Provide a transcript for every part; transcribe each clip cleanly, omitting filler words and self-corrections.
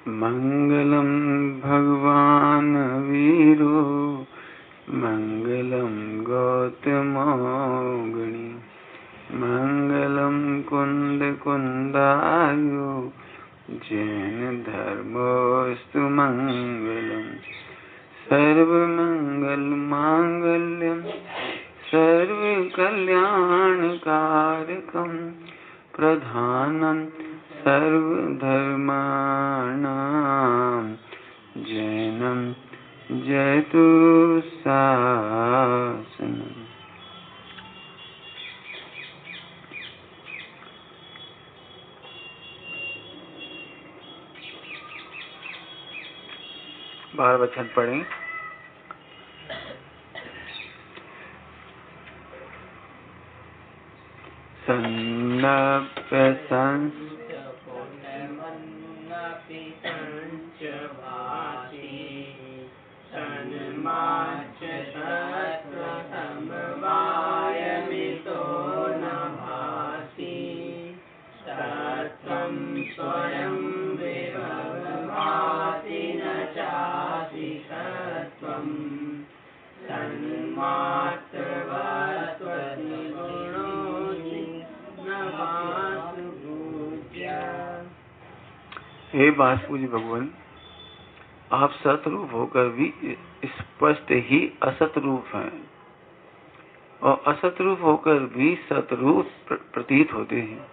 मंगलम भगवान वीरो मंगलम गौतमोगुणी मंगलम कुंद कुंदायो जैन धर्मोस्तु मंगलम सर्वमंगल मांगल्यम सर्व कल्याणकारकम प्रधानम सर्वधर्माणां जैनम जयतु शासनम। बार वचन पढ़ें। सन्नप्य स्वयं विभवभाति न चापि सत्त्वं तन्मात्रवत्त्वति गुणोऽसि न वासु पूज्य। हे बासपूज्य भगवान, आप सतरूप होकर भी स्पष्ट ही असत रूप हैं और असत रूप होकर भी सतरूप प्रतीत होते हैं।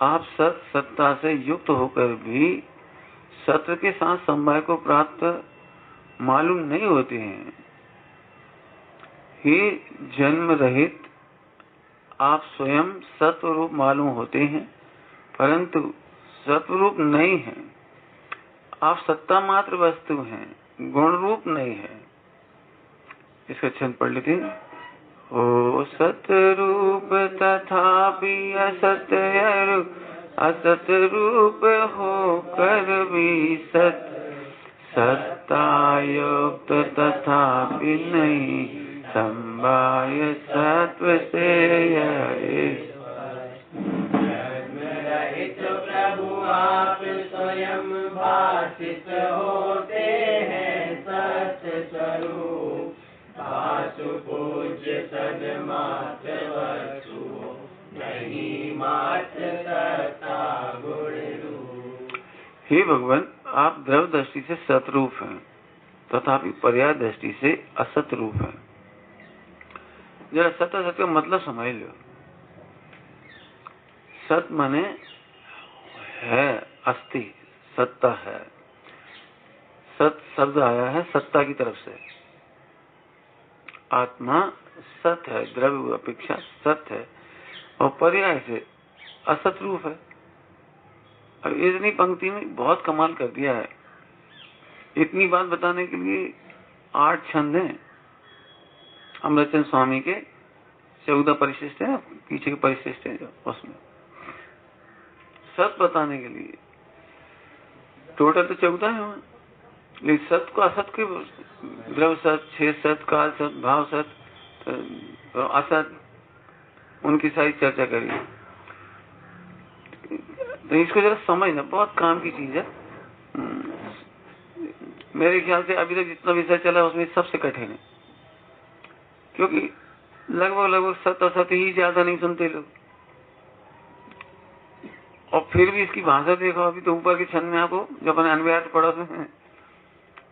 आप सत्ता से युक्त होकर भी सत्य के साथ समवाय को प्राप्त मालूम नहीं होते हैं। हे जन्म रहित, आप स्वयं सत्व रूप मालूम होते हैं, परंतु सत्व रूप नहीं है। आप सत्ता मात्र वस्तु हैं, गुण रूप नहीं है। इसका छंद पढ़ लेते हैं। ओ सतरूप तथापि असत रूप होकर भी सत्तायुक्त तथापि नहीं संवाय सत्व से रहित प्रभु आप स्वयं भाषित होते हैं सत्य स्वरूप वासु पूज्य सन्मात्र वस्तु नहीं मात्र सत्ता गुण रूप। हे भगवान, आप द्रव्य दृष्टि से सतरूप हैं तथापि पर्याय दृष्टि से असत रूप हैं। जरा सत असत का मतलब समझ लो। सत माने है, अस्ति, सत्ता है। सत शब्द आया है सत्ता की तरफ से। आत्मा सत है, द्रव्य अपेक्षा सत है और पर्याय से असत रूप है। अब इतनी पंक्ति में बहुत कमाल कर दिया है। इतनी बात बताने के लिए 8 छंद हैं। अमृतचंद स्वामी के 14 परिशिष्ट है, पीछे के परिशिष्ट है उसमें सत बताने के लिए टोटल तो 14 है वहां। लेकिन सत को असत के द्रव्य सत, छेद सत, काल सत, भाव सत, असत, उनकी सारी चर्चा करिए। तो इसको जरा समझना, बहुत काम की चीज है। मेरे ख्याल से अभी तक जितना विषय चला उसमें सबसे कठिन है, क्योंकि लगभग सत असत ही ज्यादा नहीं सुनते लोग। और फिर भी इसकी भाषा देखो, अभी तो ऊपर के छंद में आपको जब अपने अनव्यार्थ पढ़ा उसमें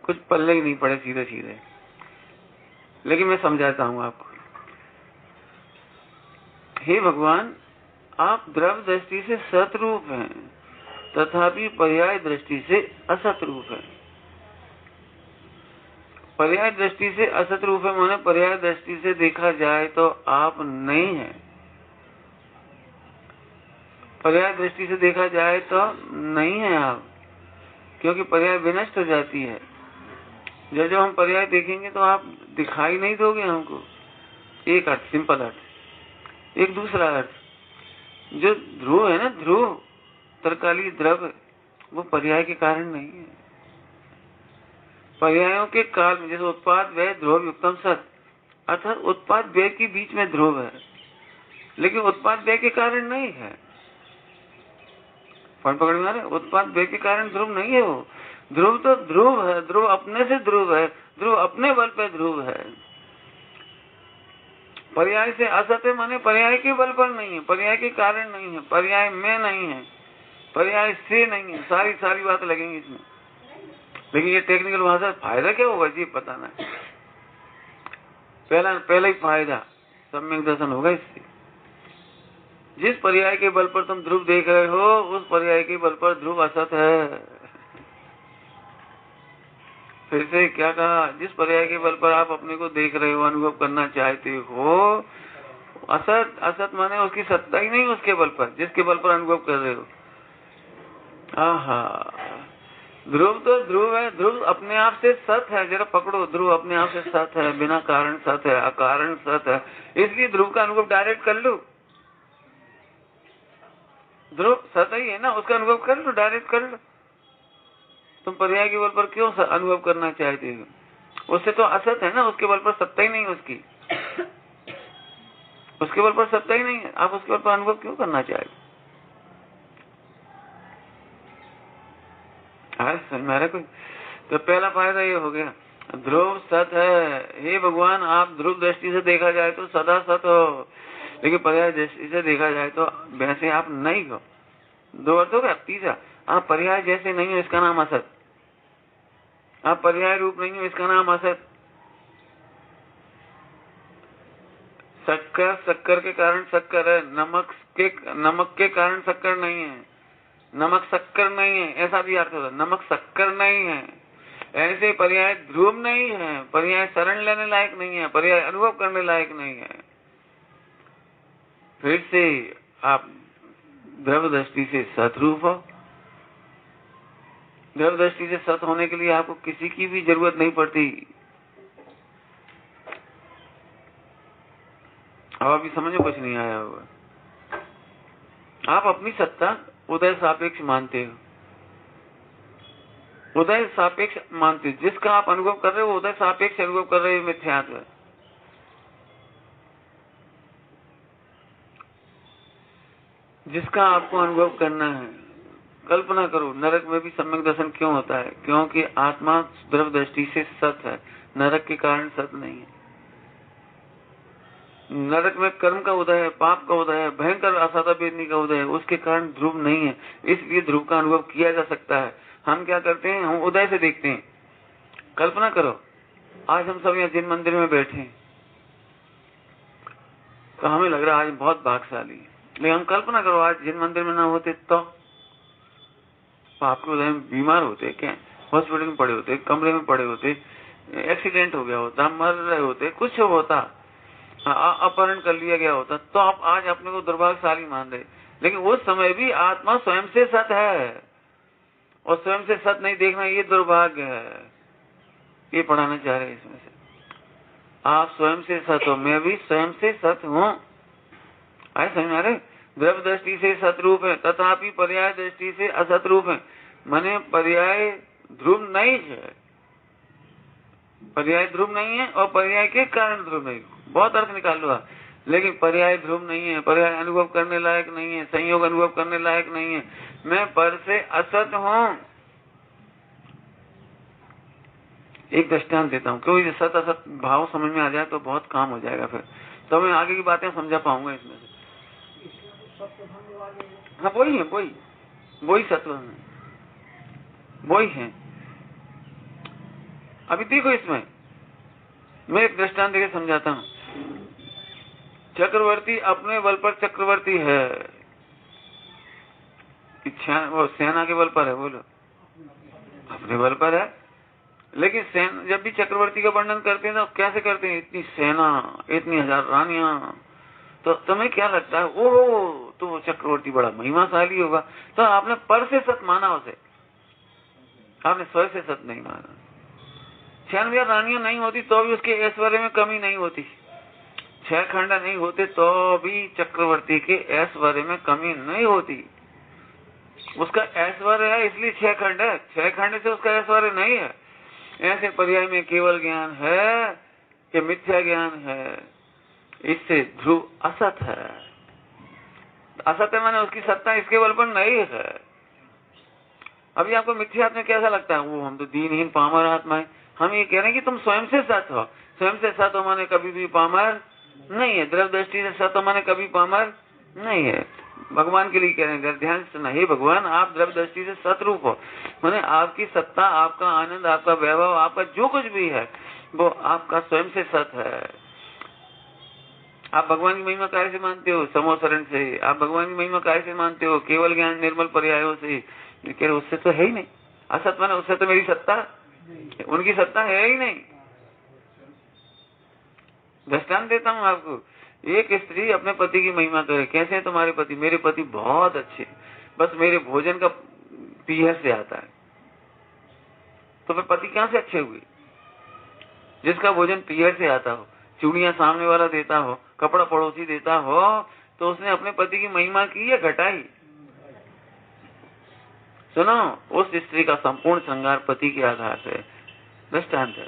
कुछ पल्ले ही नहीं पड़े सीधे सीधे। लेकिन मैं समझाता हूं आपको। हे भगवान, आप द्रव्य दृष्टि से सतरूप हैं तथापि पर्याय दृष्टि से असत रूप है। पर्याय दृष्टि से असत रूप है माने पर्याय दृष्टि से देखा जाए तो आप नहीं है। पर्याय दृष्टि से देखा जाए तो नहीं है आप, क्योंकि पर्याय विनष्ट हो जाती है। जब हम पर्याय देखेंगे तो आप दिखाई नहीं दोगे हमको। एक अर्थ, सिंपल अर्थ। एक दूसरा अर्थ, जो ध्रुव है ना, ध्रुव तरकाली द्रव्य, वो पर्याय के कारण नहीं है। पर्यायों के काल में जैसे उत्पाद व्यय ध्रुव युक्तम सत, अर्थात उत्पाद व्यय के बीच में ध्रुव है, लेकिन उत्पाद व्यय के कारण नहीं है। पकड़ में आ रहे? उत्पाद व्यय के कारण ध्रुव नहीं है वो। ध्रुव तो ध्रुव है, ध्रुव अपने से ध्रुव है, ध्रुव अपने बल पे ध्रुव है। पर्याय से असत्य माने पर्याय के बल पर नहीं है, पर्याय के कारण नहीं है, पर्याय में नहीं है, पर्याय से नहीं है। सारी बात लगेंगी इसमें, लेकिन ये टेक्निकल भाषा। फायदा क्या होगा जी पता नहीं। पहला ही फायदा सम्यक दर्शन होगा इससे। जिस पर्याय के बल पर तुम ध्रुव देख रहे हो, उस पर्याय के बल पर ध्रुव असत है। फिर से क्या कहा? जिस पर्याय के बल पर आप अपने को देख रहे हो, अनुभव करना चाहते हो, असत असत माने उसकी सत्ता ही नहीं उसके बल पर, जिसके बल पर अनुभव कर रहे हो। आहा, ध्रुव तो ध्रुव है, ध्रुव अपने आप से सत है। जरा पकड़ो, ध्रुव अपने आप से सत है, बिना कारण सत है, अकारण सत है। इसलिए ध्रुव का अनुभव डायरेक्ट कर लो। ध्रुव सत ही है ना, उसका अनुभव कर लो, डायरेक्ट कर लो। तुम पर्याय के बल पर क्यों अनुभव करना चाहते हो? उससे तो असत है ना, उसके बल पर सत्ता ही नहीं उसकी, उसके बल पर सत्ता ही नहीं है। आप उसके बल पर अनुभव क्यों करना चाहते? मेरे को तो पहला फायदा ये हो गया, ध्रुव सत है। हे भगवान, आप ध्रुव दृष्टि से देखा जाए तो सदा सत हो, लेकिन पर्याय दृष्टि से देखा जाए तो वैसे आप नहीं हो। दो अर्थ हो गया। तीसरा, आप पर्याय जैसे नहीं हो, इसका नाम असत। आप पर्याय रूप नहीं हो, इसका नाम असत। शक्कर के कारण शक्कर है, नमक के कारण शक्कर नहीं है। नमक शक्कर नहीं है, ऐसा भी अर्थ होता है। नमक शक्कर नहीं है, ऐसे पर्याय ध्रुव नहीं है, पर्याय शरण लेने लायक नहीं है, पर्याय अनुभव करने लायक नहीं है। फिर से आप द्रव्य दृष्टि से सतरूप हो। द्रव्य दृष्टि से सत होने के लिए आपको किसी की भी जरूरत नहीं पड़ती। अब अभी समझ में कुछ नहीं आया होगा। आप अपनी सत्ता उदय सापेक्ष मानते हो, उदय सापेक्ष मानते हो। जिसका आप अनुभव कर रहे हो उदय सापेक्ष अनुभव कर रहे हो, मिथ्यात्व है। जिसका आपको अनुभव करना है, कल्पना करो नरक में भी सम्यक दर्शन क्यों होता है? क्योंकि आत्मा द्रव्य दृष्टि से सत है, नरक के कारण सत नहीं है। नरक में कर्म का उदय है, पाप का उदय है, भयंकर असादा वेदनी का उदय है, उसके कारण ध्रुव नहीं है। इसलिए ध्रुव का अनुभव किया जा सकता है। हम क्या करते हैं? हम उदय से देखते हैं। कल्पना करो, आज हम सब यहाँ जिन मंदिर में बैठे हैं तो हमें लग रहा है आज बहुत भाग्यशाली है। लेकिन हम कल्पना करो, आज जिन मंदिर में ना होते तो आपके उदय में बीमार होते, क्या हॉस्पिटल में पड़े होते, कमरे में पड़े होते, एक्सीडेंट हो गया होता, मर रहे होते, कुछ होता, अपहरण कर लिया गया होता, तो आप आज अपने को दुर्भाग्यशाली मान रहे। लेकिन उस समय भी आत्मा स्वयं से सत है, और स्वयं से सत नहीं देखना ये दुर्भाग्य है। ये पढ़ाना चाह रहे हैं इसमें से। आप स्वयं से सत हो, मैं भी स्वयं से सत हूँ। आए समझ आ रहे? द्रव्य दृष्टि से सतरूप है, तथापि पर्याय दृष्टि से असतरूप है। माने पर्याय ध्रुव नहीं है, पर्याय ध्रुव नहीं है और पर्याय के कारण ध्रुव नहीं। बहुत अर्थ निकाल लो आप। लेकिन पर्याय ध्रुव नहीं है, पर्याय अनुभव करने लायक नहीं है, संयोग अनुभव करने लायक नहीं है। मैं पर से असत हूँ। एक दृष्टांत देता हूँ, क्योंकि सत असत भाव समझ में आ जाए तो बहुत काम हो जाएगा, फिर तो मैं आगे की बातें समझा पाऊंगा इसमें से। हाँ वही है, वही सत्व है, वही है। अभी देखो, इसमें मैं एक दृष्टांत देकर समझाता हूँ। चक्रवर्ती अपने बल पर चक्रवर्ती है, वो सेना के बल पर है, बोलो अपने बल पर है। लेकिन जब भी चक्रवर्ती का वर्णन करते हैं तो कैसे करते हैं? इतनी सेना, इतनी हजार रानियां, तो तुम्हें क्या लगता है? ओह, तो वो चक्रवर्ती बड़ा महिमाशाली होगा। तो आपने पर से सत माना उसे, आपने स्व से सत नहीं माना। 96 रानियां नहीं होती तो भी उसके ऐश्वर्य में कमी नहीं होती। 6 खंड नहीं होते तो भी चक्रवर्ती के ऐश्वर्य में कमी नहीं होती। उसका ऐश्वर्य है इसलिए 6 खंड है, 6 खंड से उसका ऐश्वर्य नहीं है। ऐसे पर्याय में केवल ज्ञान है कि मिथ्या ज्ञान है, इससे ध्रुव असत है। असत है माने उसकी सत्ता इसके बल पर नहीं है। अभी आपको मिथ्यात्व में कैसा लगता है? वो हम तो दीनहीन पामर आत्मा है। हम ये कह रहे हैं कि तुम स्वयं से सत हो। स्वयं से सत हो माने कभी भी पामर नहीं है। द्रव्य दृष्टि से सत हो माने कभी पामर नहीं है। भगवान के लिए कह रहे हैं, ध्यान से नहीं भगवान, आप द्रव्य दृष्टि से सतरूप हो, माने आपकी सत्ता, आपका आनंद, आपका वैभव, आपका जो कुछ भी है वो आपका स्वयं से सत है। आप भगवान की महिमा कार्य से मानते हो, समोसरण से। आप भगवान की महिमा कार्य से मानते हो, केवल ज्ञान निर्मल पर्यायों से। कह रहे उससे तो है ही नहीं। असत माने उससे तो मेरी सत्ता, उनकी सत्ता है ही नहीं। दृष्टांत देता हूँ आपको। एक स्त्री अपने पति की महिमा करे, कैसे है तुम्हारे पति? मेरे पति बहुत अच्छे, बस मेरे भोजन का पीहर से आता है। तो फिर पति कहां से अच्छे हुए? जिसका भोजन पीहर से आता हो, चूड़ियां सामने वाला देता हो, कपड़ा पड़ोसी देता हो, तो उसने अपने पति की महिमा की या घटाई? सुनो, उस स्त्री का संपूर्ण श्रृंगार पति के आधार से दृष्टांत है।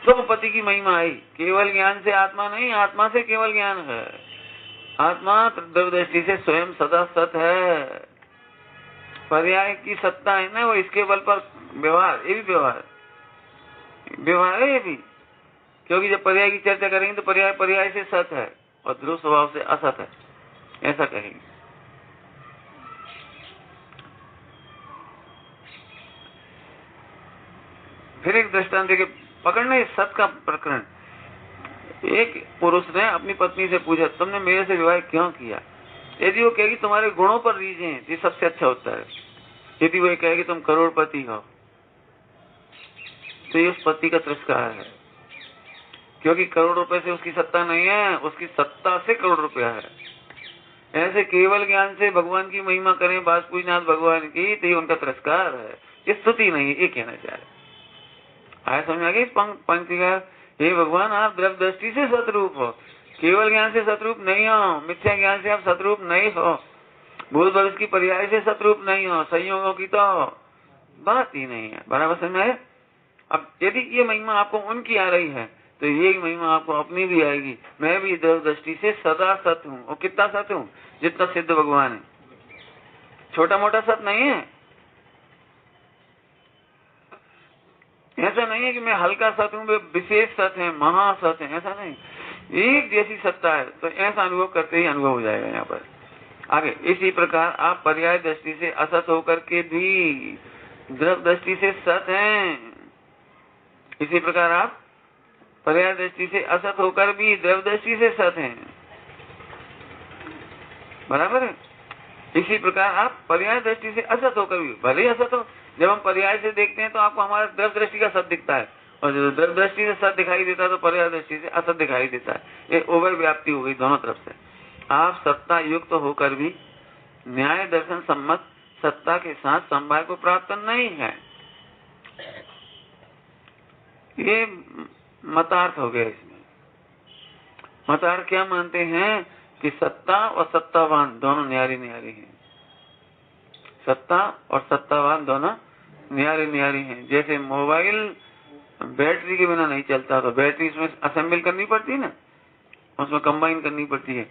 तो पति की महिमा आई। केवल ज्ञान से आत्मा नहीं, आत्मा से केवल ज्ञान है। आत्मा द्रव्यदृष्टि से स्वयं सदा सत है। पर्याय की सत्ता है ना, वो इसके बल पर व्यवहार, ये भी व्यवहार है ये भी। क्योंकि जब पर्याय की चर्चा करेंगे तो पर्याय पर्याय से सत है और ध्रुव स्वभाव से असत है, ऐसा कहेंगे। फिर एक दृष्टांत देके पकड़ना इस सत का प्रकरण। एक पुरुष ने अपनी पत्नी से पूछा, तुमने मेरे से विवाह क्यों किया? यदि वो कहेगी तुम्हारे गुणों पर रीझे हैं, ये सबसे अच्छा होता है। यदि वो कहेगी तुम करोड़पति हो, तो ये उस पति का तिरस्कार है। क्योंकि करोड़ रुपए से उसकी सत्ता नहीं है, उसकी सत्ता से करोड़ रुपया है। ऐसे केवल ज्ञान से भगवान की महिमा करें, बासुकीनाथ भगवान की, तो ये उनका तिरस्कार है, ये स्तुति नहीं, ये कहना चाह रहे। आया समझ आ गई पंक्ति का? हे भगवान, आप द्रव्य दृष्टि से सतरूप हो, केवल ज्ञान से सतरूप नहीं हो, मिथ्या ज्ञान से आप सतरूप नहीं हो, भूत भविष्य की पर्याय से सतरूप नहीं हो, संयोगों की तो बात ही नहीं है। बराबर समझ में? अब यदि ये महिमा आपको उनकी आ रही है तो ये महिमा आपको अपनी भी आएगी। मैं भी द्रव्य दृष्टि से सदा सत हूँ। और कितना सत हूँ? जितना सिद्ध भगवान है। छोटा मोटा सत नहीं है। ऐसा नहीं है कि मैं हल्का सत हूँ, विशेष सत है, महासत है, ऐसा नहीं। एक जैसी सत्ता है, तो ऐसा अनुभव करते ही अनुभव हो जाएगा। यहाँ पर आगे इसी प्रकार आप पर्याय दृष्टि से असत होकर के भी द्रव्य दृष्टि से सत हैं। इसी प्रकार आप पर्याय दृष्टि से असत होकर भी द्रव्य दृष्टि से सत हैं। बराबर है? इसी प्रकार आप पर्याय दृष्टि से असत होकर भी, भले ही असत हो, जब हम पर्याय से देखते हैं तो आपको हमारा द्रव्य दृष्टि का सत दिखता है, और जो द्रव्य दृष्टि से सत दिखाई देता है तो पर्याय दृष्टि से असत दिखाई देता है। ये ओवर व्याप्ति हो गई दोनों तरफ से। आप सत्ता युक्त होकर भी न्याय दर्शन सम्मत सत्ता के साथ समवाय को प्राप्त नहीं है। ये मतार्थ हो गया। इसमें मतार्थ क्या मानते हैं कि सत्ता और सत्तावान दोनों न्यारी न्यारी हैं। सत्ता और सत्तावान दोनों न्यारी न्यारी हैं। जैसे मोबाइल बैटरी के बिना नहीं चलता, तो बैटरी इसमें असेंबल करनी पड़ती है ना, उसमें कंबाइन करनी पड़ती है।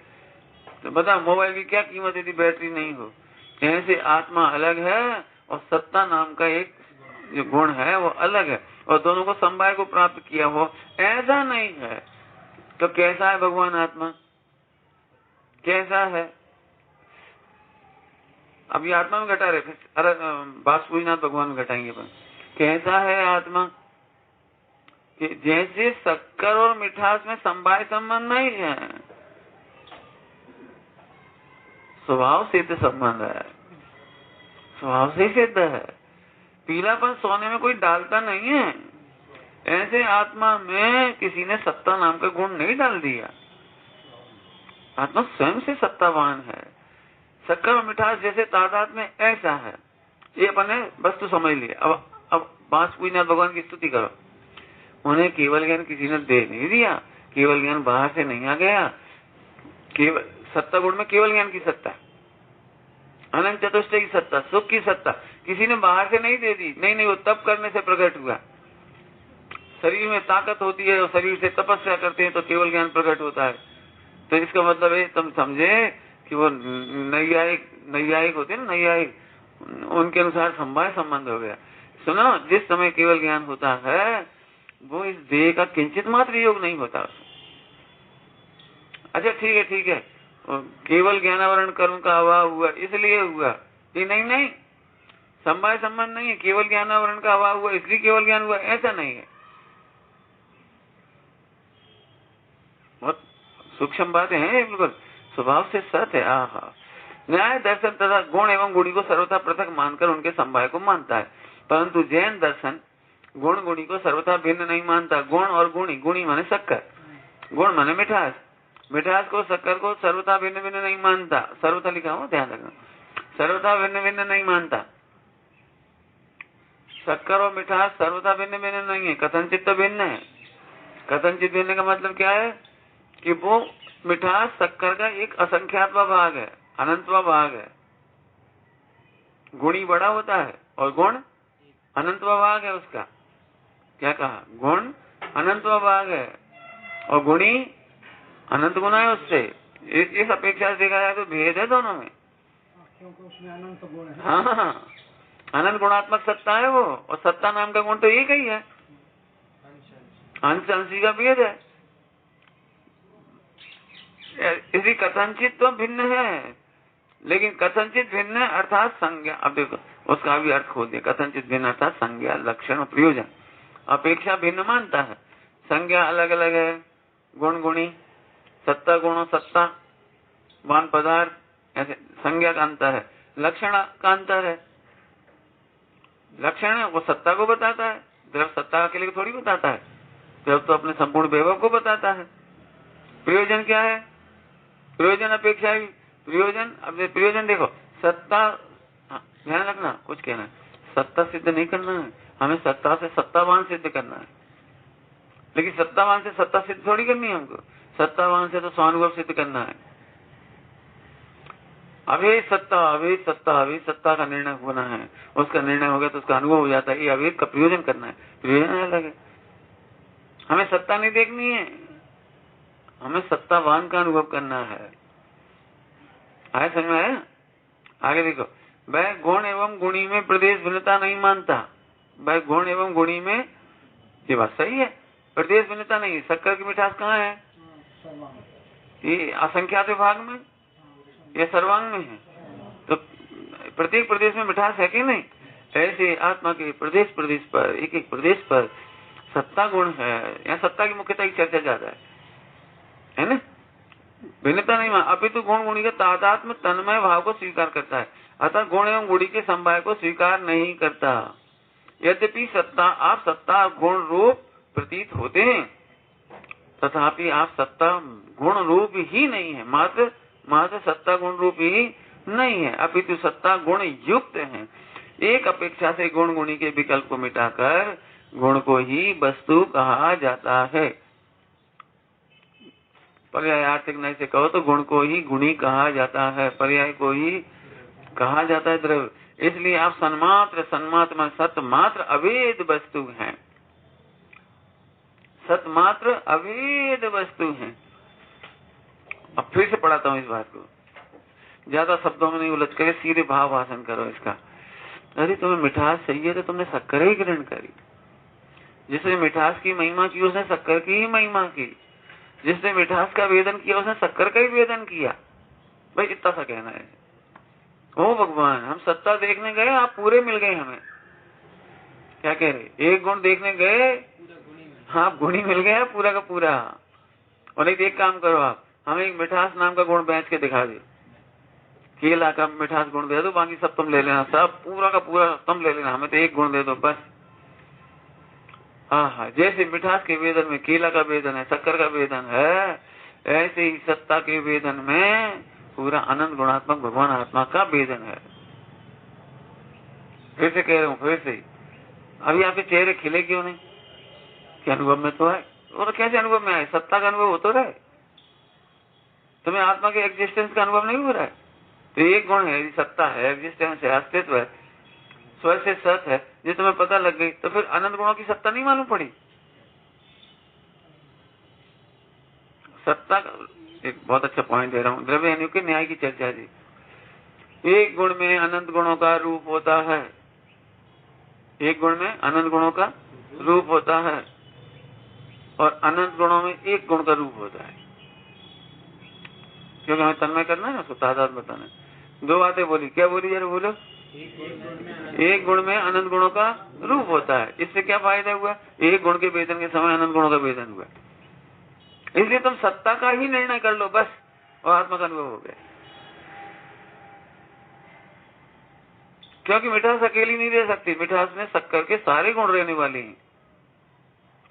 तो बता मोबाइल की क्या कीमत यदि बैटरी नहीं हो? ऐसे आत्मा अलग है और सत्ता नाम का एक जो गुण है वो अलग है, और दोनों को समवाय को प्राप्त किया हो ऐसा नहीं है। तो कैसा है भगवान आत्मा? कैसा है? अब ये आत्मा में घटा रहे, अरे बासुकीनाथ भगवान में घटाएंगे। पर कैसा है आत्मा? कि जैसे शक्कर और मिठास में समवाय संबंध नहीं है, स्वभाव सिद्ध संबंध है, स्वभाव से सिद्ध है। पीलापन सोने में कोई डालता नहीं है। ऐसे आत्मा में किसी ने सत्ता नाम का गुण नहीं डाल दिया। आत्मा स्वयं से सत्तावान है। शक्कर और मिठास जैसे तादाद में ऐसा है। ये अपने वस्तु समझ लिए। अब बासुकीनाथ भगवान की स्तुति करो। उन्हें केवल ज्ञान किसी ने दे नहीं दिया, केवल ज्ञान बाहर से नहीं आ गया। केवल सत्ता गुण में केवल ज्ञान की सत्ता, अनंत चतुष्टय की सत्ता, सुख की सत्ता किसी ने बाहर से नहीं दे दी। नहीं, वो तप करने से प्रकट हुआ। शरीर में ताकत होती है और शरीर से तपस्या करते हैं तो केवल ज्ञान प्रकट होता है। तो इसका मतलब है तुम समझे कि वो नैयायिक होते हैं ना, नैयायिक, उनके अनुसार समवाय संबंध हो गया। सुनो, जिस समय केवल ज्ञान होता है वो इस देह का किंचित मात्र योग नहीं होता। अच्छा ठीक है, केवल ज्ञानावरण कर्म का अभाव हुआ इसलिए हुआ, ये नहीं, समवाय संबंध नहीं है। केवल ज्ञानावरण का अभाव हुआ इसलिए केवल ज्ञान हुआ, ऐसा नहीं है। बहुत सूक्ष्म बातें हैं, बिल्कुल स्वभाव से सत्य है। आहा, न्याय दर्शन तथा गुण एवं गुणी को सर्वथा पृथक मानकर उनके समवाय को मानता है, परंतु जैन दर्शन गुण गुणी को सर्वथा भिन्न नहीं मानता। गुण और गुणी, गुणी माने शक्कर, गुण माने मिठास, मिठास को शक्कर को सर्वथा भिन्न भिन्न नहीं मानता। सर्वथा लिखा हो, ध्यान रखना, सर्वथा भिन्न भिन्न नहीं मानता। शक्कर और मिठास सर्वथा भिन्न भिन्न नहीं है, कथनचित तो भिन्न है। कथनचित भिन्न का मतलब क्या है कि वो मिठास शक्कर का एक असंख्यात्वा भाग है, अनंतवा भाग है। गुणी बड़ा होता है और गुण अनंतवा भाग है उसका। क्या कहा? गुण अनंतवा भाग है और गुणी अनंत गुना है उससे। इस अपेक्षा से देखा जाए तो भेद है दोनों में, क्योंकि उसमें अनंत गुण है। हाँ, अनंत गुणात्मक सत्ता है वो, और सत्ता नाम का गुण तो एक ही है, अंश अंशी का भेद है। इसी कथनचित तो भिन्न है, लेकिन कथनचित भिन्न अर्थात संज्ञा। अब देखो उसका भी अर्थ खोल दिया, कथनचित भिन्न अर्थात संज्ञा, लक्षण और प्रयोजन अपेक्षा भिन्न मानता है। संज्ञा अलग अलग है, गुण गुणी, सत्ता गुण सत्ता, वान पदार्थ, ऐसे संज्ञा का अंतर है, लक्षण का अंतर है। लक्षण है वो सत्ता को बताता है, द्रव्य सत्ता अकेले को थोड़ी बताता है, द्रव्य तो अपने संपूर्ण वैभव को बताता है। प्रयोजन क्या है? प्रयोजन अपेक्षा भी प्रयोजन, अब प्रयोजन देखो, सत्ता, ध्यान रखना, कुछ कहना है, सत्ता सिद्ध नहीं करना है हमें, सत्ता से सत्तावान सिद्ध करना है। लेकिन सत्तावान से सत्ता सिद्ध थोड़ी करनी है हमको, सत्तावान से तो स्वानुभव सिद्ध करना है। अभेद सत्ता, अभेद सत्ता, अभेद सत्ता का निर्णय होना है, उसका निर्णय हो गया तो उसका अनुभव हो जाता है। ये अभेद का प्रयोजन करना है, प्रयोजन अलग है। हमें सत्ता नहीं देखनी है, हमें सत्तावान का अनुभव करना है। आए समझ में आया? आगे देखो, वह गुण एवं गुणी में प्रदेश भिन्नता नहीं मानता। वह गुण एवं गुणी में, ये बात सही है, प्रदेश भिन्नता नहीं। शक्कर की मिठास कहाँ है? ये असंख्यात विभाग में, ये सर्वांग में है। तो प्रत्येक प्रदेश में मिठास है कि नहीं? ऐसे आत्मा के प्रदेश प्रदेश पर, एक एक प्रदेश पर सत्ता गुण है। यहाँ सत्ता की मुख्यता की चर्चा ज्यादा है ना? भिन्नता नहीं मान, अपितु गुण गुणी के तादात्म्य तन्मय भाव को स्वीकार करता है, अतः गुण एवं गुणी के समवाय को स्वीकार नहीं करता। यद्यपि सत्ता आप सत्ता गुण रूप प्रतीत होते हैं, तथापि आप सत्ता गुण रूप ही नहीं है, मात्र सत्ता गुण रूप ही नहीं है, अपितु सत्ता गुण युक्त है। एक अपेक्षा से गुण गुणी के विकल्प को मिटाकर गुण को ही वस्तु कहा जाता है। पर्याय आर्थिक नय से कहो तो गुण को ही गुणी कहा जाता है, पर्याय को ही कहा जाता है द्रव्य। इसलिए आप सन्मात्र सतमात्र अभेद वस्तु हैं, सतमात्र अभेद वस्तु हैं। अब फिर से पढ़ाता हूँ इस बात को, ज्यादा शब्दों में नहीं उलझ कर सीधे भाव भाषण करो इसका। अरे तुम्हें मिठास चाहिए तो तुमने शक्कर ही ग्रहण करी, जिसने मिठास की महिमा की उसने शक्कर की ही महिमा की, जिसने मिठास का वेदन किया उसने शक्कर का ही वेदन किया। भाई इतना सा कहना है। ओ भगवान, हम सत्ता देखने गए, आप पूरे मिल गए हमें। क्या कह रहे? एक गुण देखने गए, हाँ गुणी मिल गया पूरा का पूरा। और एक काम करो, आप हमें एक मिठास नाम का गुण बेच के दिखा दे, केला का मिठास गुण दे दो, बाकी सब तुम ले लेना, सब पूरा का पूरा तुम ले लेना, हमें तो एक गुण दे दो बस। हाँ, जैसे मिठास के वेदन में केला का वेदन है, शक्कर का वेदन है, ऐसे ही सत्ता के वेदन में पूरा अनंत गुणात्मक भगवान आत्मा का वेदन है। फिर से कह रहा हूँ, फिर से, अभी आपके चेहरे खिले क्यों नहीं? क्या अनुभव में तो है, और कैसे अनुभव में आए? सत्ता का अनुभव हो तो रहा है, तुम्हें आत्मा के एग्जिस्टेंस का अनुभव नहीं हो रहा है। तो एक गुण है, सत्ता है, एग्जिस्टेंस है, अस्तित्व है, स्वर से सत है, जो तुम्हें पता लग गई, तो फिर अनंत गुणों की सत्ता नहीं मालूम पड़ी? सत्ता का एक बहुत अच्छा पॉइंट दे रहा हूँ, द्रव्य के न्याय की चर्चा जी। एक गुण में अनंत गुणों का रूप होता है, एक गुण में अनंत गुणों का रूप होता है और अनंत गुणों में एक गुण का रूप होता है, क्योंकि हमें तन्मय करना है ना, उसको तादाद बताना है। दो बातें बोली, क्या बोली यार बोलो? एक गुण में अनंत गुणों का रूप होता है। इससे क्या फायदा हुआ? एक गुण के वेदन के समय अनंत गुणों का वेदन हुआ। इसलिए तुम सत्ता का ही निर्णय कर लो बस, और आत्मा का अनुभव हो गया। क्योंकि मिठास अकेली नहीं दे सकती, मिठास में शक्कर के सारे गुण रहने वाले हैं,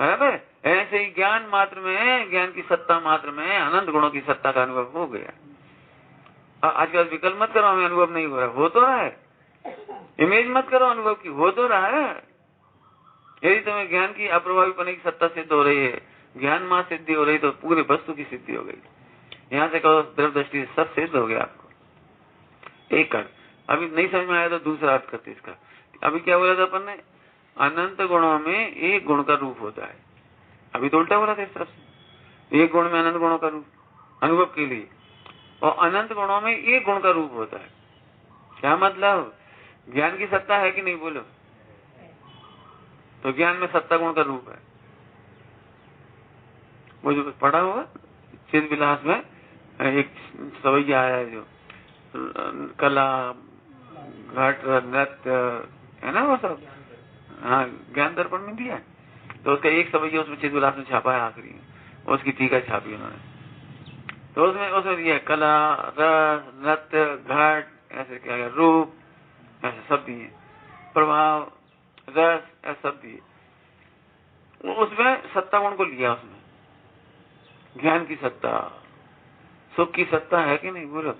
बराबर। ऐसे ही ज्ञान मात्र में, ज्ञान की सत्ता मात्र में अनंत गुणों की सत्ता का अनुभव हो गया। आजकल विकल्प मत करो हमें अनुभव नहीं हो रहा, हो तो रहा है। इमेज मत करो अनुभव की, हो तो रहा है। यदि तुम्हें ज्ञान की अप्रभावीपने की सत्ता सिद्ध हो रही है, ज्ञान मां सिद्धि हो रही, तो पूरे वस्तु की सिद्धि हो गई। यहाँ से कहो द्रव्य दृष्टि से सब सिद्ध हो गया आपको। एक कर, अभी नहीं समझ में आया तो दूसरा अर्थ करते इसका। अभी क्या बोला था अपन ने? अनंत गुणों में एक गुण का रूप होता है। अभी तो उल्टा बोला था इस तरफ से, एक गुण में अनंत गुणों का रूप अनुभव के लिए, और अनंत गुणों में एक गुण का रूप होता है। क्या मतलब? ज्ञान की सत्ता है कि नहीं बोलो? तो ज्ञान में सत्ता गुण का रूप है। वो जो पढ़ा हुआ चिद विलास में एक सवैया आया है, जो कला घट नृत्य है ना, वो सब, हाँ, ज्ञान दर्पण में दिया। तो उसका एक सवैया उसमें चिद विलास में छापा है, आखिरी में उसकी टीका छापी उन्होंने। तो उसमें दिया कला, रस, नृत्य, घट, ऐसे क्या है, रूप, ऐसे सब दिए, प्रभाव, रस, ऐसे सब दिए। उसमें सत्ता गुण को लिया, उसमें ज्ञान की सत्ता, सुख की सत्ता है कि नहीं बोलो?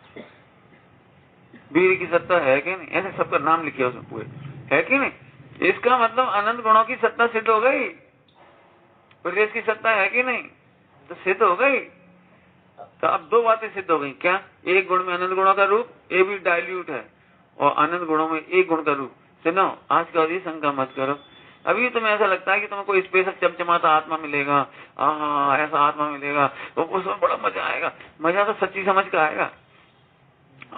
वीर की सत्ता है कि नहीं? ऐसे सबका नाम लिखिए उसमें पूरे, है कि नहीं? इसका मतलब अनंत गुणों की सत्ता सिद्ध हो गई। प्रदेश की सत्ता है कि नहीं? तो सिद्ध हो गई। तो अब दो बातें सिद्ध हो गई। क्या? एक गुण में अनंत गुणों का रूप, ये भी डाइल्यूट है, और अनंत गुणों में एक गुण का रूप। सुनो, आज का भी शंका मत करो। अभी तुम्हें ऐसा लगता है कि तुम्हें कोई स्पेशल चमचमाता आत्मा मिलेगा, ऐसा आत्मा मिलेगा तो उसमें बड़ा मजा आएगा। मजा तो सच्ची समझ का आएगा।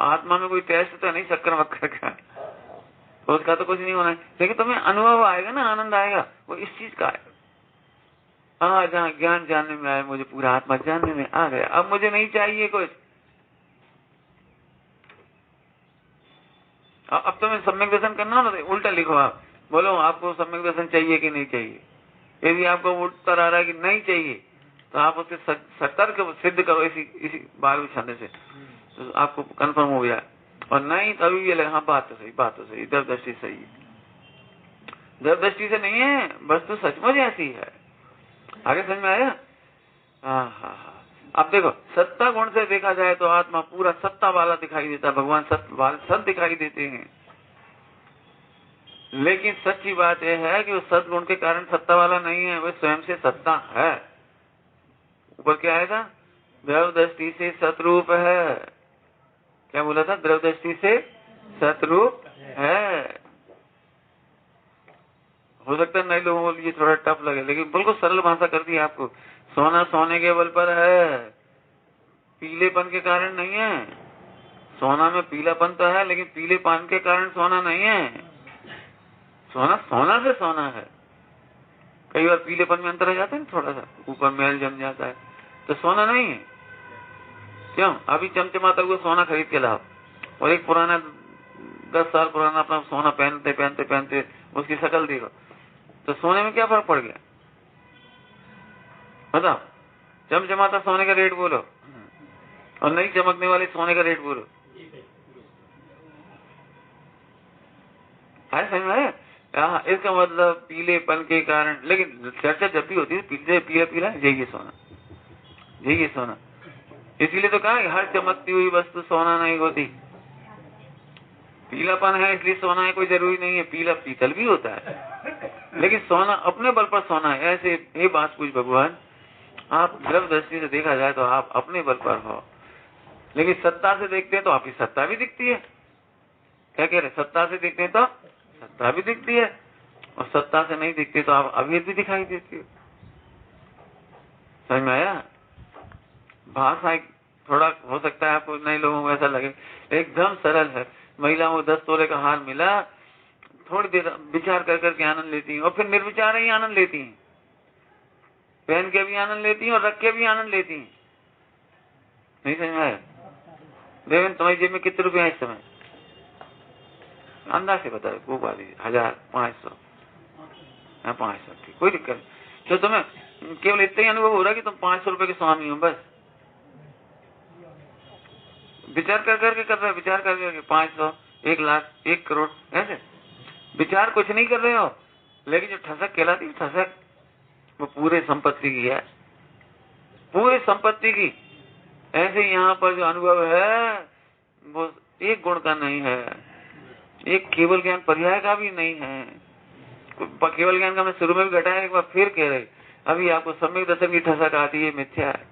आत्मा में कोई टेस्ट तो नहीं शक्कर वक्कर का, तो उसका तो कुछ नहीं होना है, लेकिन तुम्हें अनुभव आएगा ना, आनंद आएगा, वो इस चीज का आएगा। जहाँ ज्ञान जानने में आया, मुझे पूरा आत्मा जानने में आ गया, अब मुझे नहीं चाहिए कुछ। अब तुम्हें सम्यक दर्शन करना हो ना, तो उल्टा लिखो, आप बोलो आपको सम्यक दर्शन चाहिए कि नहीं चाहिए। यदि आपको उत्तर आ रहा है कि नहीं चाहिए, तो आप उसके सतर्क सिद्ध करो इसी 12वें छंद से, तो आपको कंफर्म हो गया। और नहीं तो अभी ये लगा, हाँ बात तो सही, बात तो सही, दर्द दृष्टि सही है, दर्द दृष्टि से नहीं है, वस्तु सचमुच ऐसी है। आगे समझ में आया? हाँ। अब देखो, सत्ता गुण से देखा जाए तो आत्मा पूरा सत्ता वाला दिखाई देता है, भगवान सत दिखाई देते हैं। लेकिन सच्ची बात यह है कि वो सदगुण के कारण सत्ता वाला नहीं है, वो स्वयं से सत्ता है। ऊपर क्या आएगा? द्रव्य दृष्टि से सतरूप है। क्या बोला था? द्रव्य दृष्टि से सतरूप है। हो सकता है नए लोगों को ये थोड़ा टफ लगे, लेकिन बिल्कुल सरल भाषा कर दी आपको। सोना सोने के बल पर है, पीलेपन के कारण नहीं है। सोना में पीलापन तो है, लेकिन पीलेपन के कारण सोना नहीं है। सोना सोना से सोना है। कई बार पीलेपन में अंतर आ जाता है, थोड़ा सा ऊपर मैल जम जाता है, तो सोना नहीं है। क्यों? अभी चमचमाता हुआ सोना खरीद के लाओ, और एक पुराना 10 साल पुराना अपना सोना पहनते पहनते पहनते उसकी शक्ल देखो, तो सोने में क्या फर्क पड़ गया? बताओ। चमचमाता सोने का रेट बोलो, और नहीं चमकने वाले सोने का रेट बोलो। समझ में? इसका मतलब पीलेपन के कारण। लेकिन चर्चा जब भी होती है पीले पीला पीला यही सोना, यही सोना। इसीलिए तो कहा हर चमकती हुई वस्तु सोना नहीं होती। पीलापन है इसलिए सोना है कोई जरूरी नहीं है, पीला पीतल भी होता है, लेकिन सोना अपने बल पर सोना है। ऐसे ये बात पूछ भगवान, आप द्रव्य दृष्टि से देखा जाए तो आप अपने बल पर हो, लेकिन सत्ता से देखते हैं तो आपकी सत्ता भी दिखती है। क्या कह रहे? सत्ता से देखते हैं तो सत्ता भी दिखती है, और सत्ता से नहीं दिखती तो आप अभेद भी दिखाई देती है। समझ में आया? भाषा थोड़ा हो सकता है आपको नए लोगों को ऐसा लगे, एकदम सरल है, महिलाओं को 10 तोले का हार मिला, थोड़ी देर विचार कर करके आनंद लेती हैं और फिर निर्विचार ही आनंद लेती हैं, पहन के भी आनंद लेती हैं और रख के भी आनंद लेती हैं। नहीं समझ में आया? देवेन तुम्हारी जेब में कितने रुपए हैं इस समय? अंदाज से बताओ, वो बात 1000, 500, 500, ठीक, कोई दिक्कत नहीं। तो तुम्हें केवल इतना ही अनुभव हो रहा है कि तुम 500 रुपए के स्वामी हो, बस विचार कर करके कर रहे हो, विचार कर रहे हो 500, 1 लाख, 1 करोड़, ऐसे विचार कुछ नहीं कर रहे हो। लेकिन जो ठसक कहलाती है, ठसक वो पूरे संपत्ति की है, पूरी संपत्ति की। ऐसे यहाँ पर जो अनुभव है वो एक गुण का नहीं है, एक केवल ज्ञान पर्याय का भी नहीं है। केवल ज्ञान का मैं शुरू में भी घटाया, एक बार फिर कह रहे, अभी आपको सम्यक दर्शन की ठसक आती है, मिथ्या है।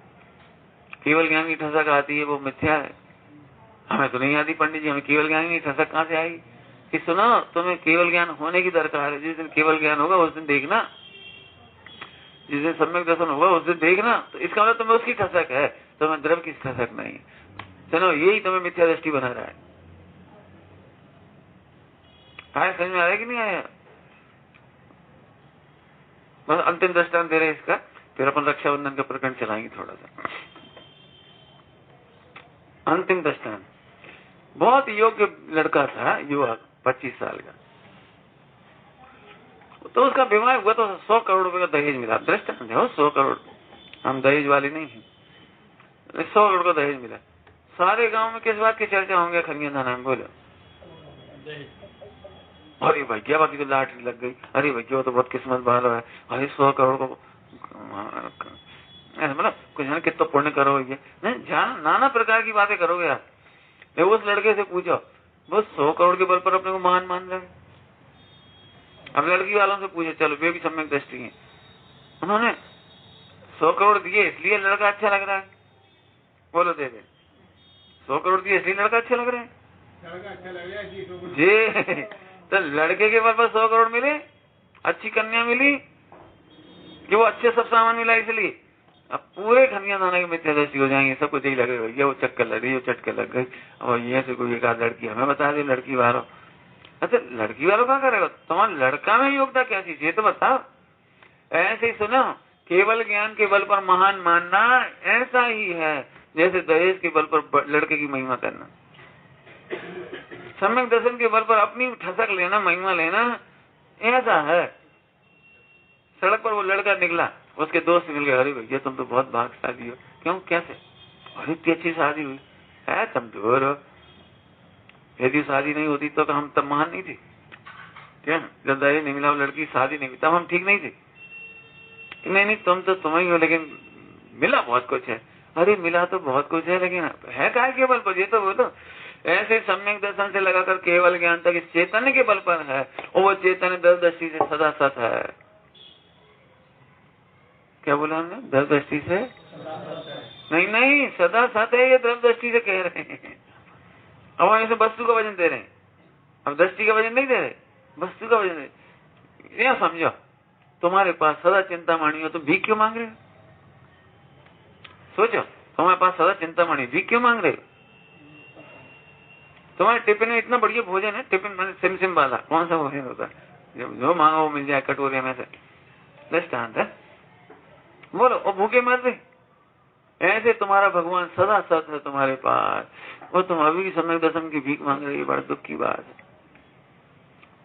केवल ज्ञान की ठसक आती है, वो मिथ्या है। हमें तो नहीं आती पंडित जी, हमें केवल ज्ञान की ठसक कहाँ से आएगी? कि सुनो, तुम्हें केवल ज्ञान होने की दरकार है। जिस दिन केवल ज्ञान होगा उस दिन देखना, जिस दिन सम्यक दर्शन होगा उस दिन देखना। तो इसका मतलब तुम्हें उसकी ठसक है, तुम्हें द्रव्य की ठसक नहीं। चलो, यही तुम्हें मिथ्या दृष्टि बना रहा है। आया समझ में आया कि नहीं आया? बस अंतिम दृष्टांत दे रहे इसका, फिर अपन रक्षाबंधन का प्रकरण चलाएंगे थोड़ा सा। अंतिम दृष्टांत, बहुत योग्य लड़का था, युवक, 25 साल का। तो उसका विवाह हुआ तो 100 करोड़ रुपए का दहेज मिला। दृष्टांत है, 100 करोड़, हम दहेज वाले नहीं हैं। 100 करोड़ का दहेज मिला। सारे गांव में किस बात की चर्चा होंगे? खनिया थाना में, बोलो। अरे भैया, बाकी तो लाटरी लग गई, अरे भैया तो बहुत किस्मत वाला है, अरे 100 करोड़ को मतलब कुछ ना कितना पुण्य करोगे, नाना प्रकार की बातें करोगे आप। उस लड़के से पूछो, वो 100 करोड़ के बल पर अपने को महान मान रहे। अब लड़की वालों से पूछो, चलो वे भी सम्यक दृष्टि है, उन्होंने 100 करोड़ दिए इसलिए लड़का अच्छा लग रहा है, बोलो दे दे। 100 करोड़ दिए इसलिए लड़का अच्छा लग रहा है जी। तो लड़के के बल पर 100 करोड़ मिले, अच्छी कन्या मिली, कि वो अच्छे सब सामान मिला इसलिए। अब पूरे खनिया थाना की मिथ्या दृष्टि हो जाएंगे, सब कुछ यही लगे, भैया वो चक्कर लग रही है, वो चटके लग गई, और ये से कोई एक आध लड़की हमें बता दे, लड़की वालों। अच्छा, लड़की वालों क्या करेगा? तुम्हारा लड़का में योग्यता क्या चीज है तो बताओ। ऐसे ही सुनो, केवल ज्ञान के बल पर महान मानना ऐसा ही है जैसे दहेज के बल पर लड़के की महिमा करना। सम्यक दर्शन के बल पर अपनी ठसक लेना, महिमा लेना, ऐसा है। सड़क पर वो लड़का निकला, उसके दोस्त मिल गए, अरे भैया तुम तो बहुत भाग्यशाली हो। क्यों, कैसे? अरे इतनी अच्छी शादी हुई है, कमजोर हो, यदि शादी नहीं होती तो हम तब महान नहीं थे क्या? जब दहेज नहीं मिला, वो लड़की शादी नहीं हुई, तब हम ठीक नहीं थे? नहीं, तुम तो तुम ही हो, लेकिन मिला बहुत कुछ है। अरे मिला तो बहुत कुछ है, लेकिन है काय के बल पर, ये तो बोलो। ऐसे सम्यक दर्शन से लगाकर केवल ज्ञान तक इस चैतन्य के बल पर है, और वो चैतन्य दृष्टि से सदा सत है। क्या बोला हमने? द्रव्य दृष्टि से नहीं, सदा सत है, ये द्रव्य दृष्टि से कह रहे हैं। अब हम इसे वस्तु का वजन दे रहे हैं, अब दृष्टि का वजन नहीं दे रहे, वस्तु का वजन दे। यह समझो, तुम्हारे पास सदा चिंतामणि हो तो भीख क्यों मांग रहे हो? सोचो, तुम्हारे पास सदा चिंतामणि, भीख क्यों मांग रहे हो? तुम्हारे टिफिन में इतना बढ़िया भोजन है, टिफिन मैंने सिम वाला कौन सा भोजन होता है, जो मांगो वो मिल जाए कटोरे में से। दृष्टांत है, बोलो, और भूखे मर रहे। ऐसे तुम्हारा भगवान सदा सत है तुम्हारे पास, वो तुम अभी भी सम्यक दर्शन की भीख मांग रही है, बड़ा दुख की बात है।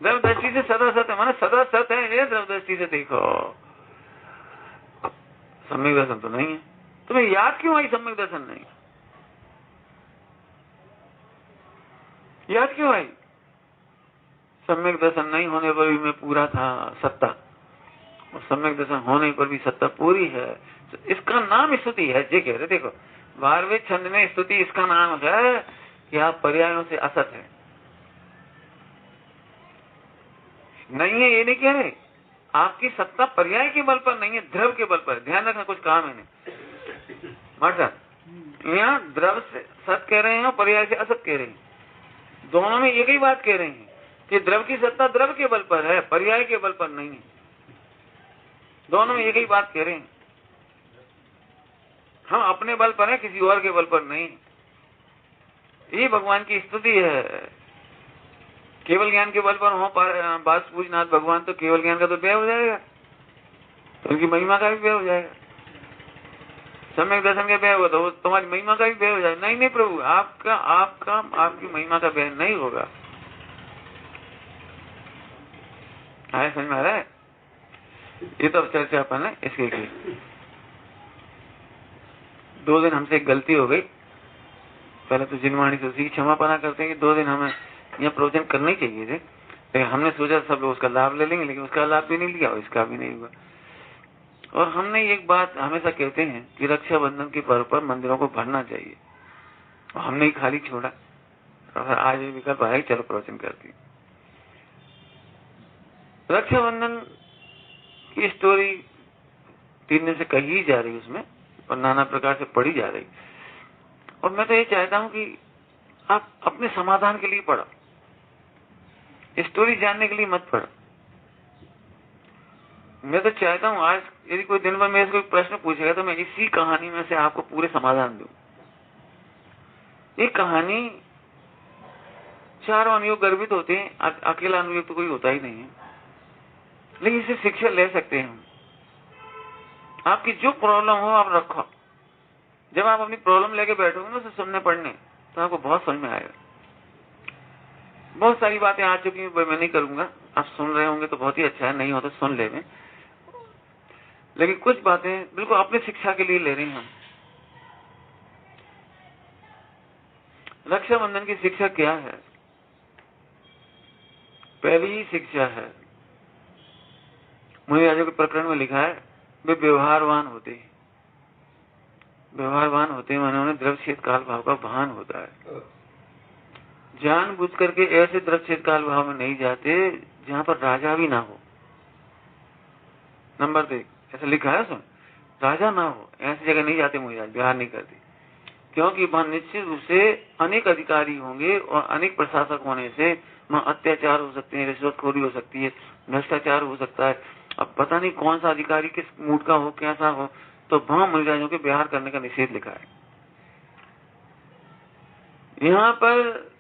द्रव्य दृष्टि से सदा सत है, माना सदा सत है, ये द्रव्य दृष्टि से देखो। सम्यक दर्शन तो नहीं है, तुम्हें याद क्यों आई सम्यक दर्शन नहीं? याद क्यों आई? सम्यक दर्शन नहीं होने पर भी मैं पूरा था, सत्ता, और सम्यक दर्शन होने पर भी सत्ता पूरी है। तो इसका नाम स्तुति है। जे कह रहे, देखो 12वें छंद में स्तुति इसका नाम है कि आप पर्यायों से असत है। नहीं है ये नहीं कह रहे, आपकी सत्ता पर्याय के बल पर नहीं है, द्रव के बल पर। ध्यान रखना, कुछ काम है नहीं। मतलब यहाँ द्रव से सत कह रहे हैं और पर्याय से असत कह रहे हैं, दोनों में एक ही बात कह रहे हैं कि द्रव की सत्ता द्रव के बल पर है, पर्याय के बल पर नहीं है। दोनों में एक ही बात कह रहे हैं, हम अपने बल पर हैं, किसी और के बल पर नहीं। ये भगवान की स्तुति है। केवल ज्ञान के बल पर हो बास पूजनाथ भगवान, तो केवल ज्ञान का तो व्यय हो जाएगा, तो उनकी महिमा का भी व्यय हो जाएगा। सम्यक दर्शन का व्यय होगा तो तुम्हारी महिमा का भी व्यय हो जाएगा। नहीं प्रभु, आपकी महिमा का व्यय नहीं होगा। आया समझ में आ रहा है? ये तो अब चर्चा अपन है इसके लिए। 2 दिन हमसे एक गलती हो गई। पहले तो जिनवाणी से उसी की क्षमा पाना करते हैं कि 2 दिन हमें यहाँ प्रवचन करने ही चाहिए थे, लेकिन हमने सोचा सब लोग उसका लाभ ले लेंगे, लेकिन उसका लाभ भी नहीं लिया और इसका भी नहीं हुआ। और हमने एक बात हमेशा कहते हैं कि रक्षाबंधन के पर्व पर मंदिरों को भरना चाहिए, और हमने ही खाली छोड़ा। और आज ये विकल्प आया, चलो प्रवचन करती। रक्षाबंधन की स्टोरी 3 दिन से कही जा रही, उसमें और नाना प्रकार से पढ़ी जा रही। और मैं तो ये चाहता हूं कि आप अपने समाधान के लिए पढ़ो, स्टोरी जानने के लिए मत पढ़ो। मैं तो चाहता हूं आज यदि कोई दिन भर मेरे से कोई प्रश्न पूछेगा तो मैं इसी कहानी में से आपको पूरे समाधान दूं। ये कहानी 4 अनुयोग गर्भित होते हैं, अकेला अनुयोग तो कोई होता ही नहीं है, लेकिन इससे शिक्षा ले सकते हैं हम। आपकी जो प्रॉब्लम हो आप रखो, जब आप अपनी प्रॉब्लम लेके बैठोगे ना उसे सुनने पढ़ने, तो आपको बहुत समझ में आएगा। बहुत सारी बातें आ चुकी हैं, मैं नहीं करूंगा, आप सुन रहे होंगे तो बहुत ही अच्छा है, नहीं हो तो सुन ले। लेकिन कुछ बातें बिल्कुल अपनी शिक्षा के लिए ले रहे हैं हम। रक्षाबंधन की शिक्षा क्या है? पहली ही शिक्षा है, मुनि राजा के प्रकरण में लिखा है, वे व्यवहारवान होते हैं। व्यवहारवान होते हैं माने उन्हें द्रव्यक्षेत्र काल भाव का भान होता है। जानबूझ करके ऐसे द्रव्यक्षेत्र काल भाव में नहीं जाते जहां पर राजा भी ना हो। नंबर 2 ऐसा लिखा है, सुन, राजा ना हो ऐसी जगह नहीं जाते मुनि राज, व्यवहार नहीं करते, क्योंकि वहां निश्चित रूप से अनेक अधिकारी होंगे और अनेक प्रशासक होने से वहां अत्याचार हो सकते हैं, रिश्वतखोरी हो सकती है, भ्रष्टाचार हो सकता है। अब पता नहीं कौन सा अधिकारी किस मूड का हो, कैसा हो, तो वहां मुनिराजों के व्यवहार करने का निषेध लिखा है। यहाँ पर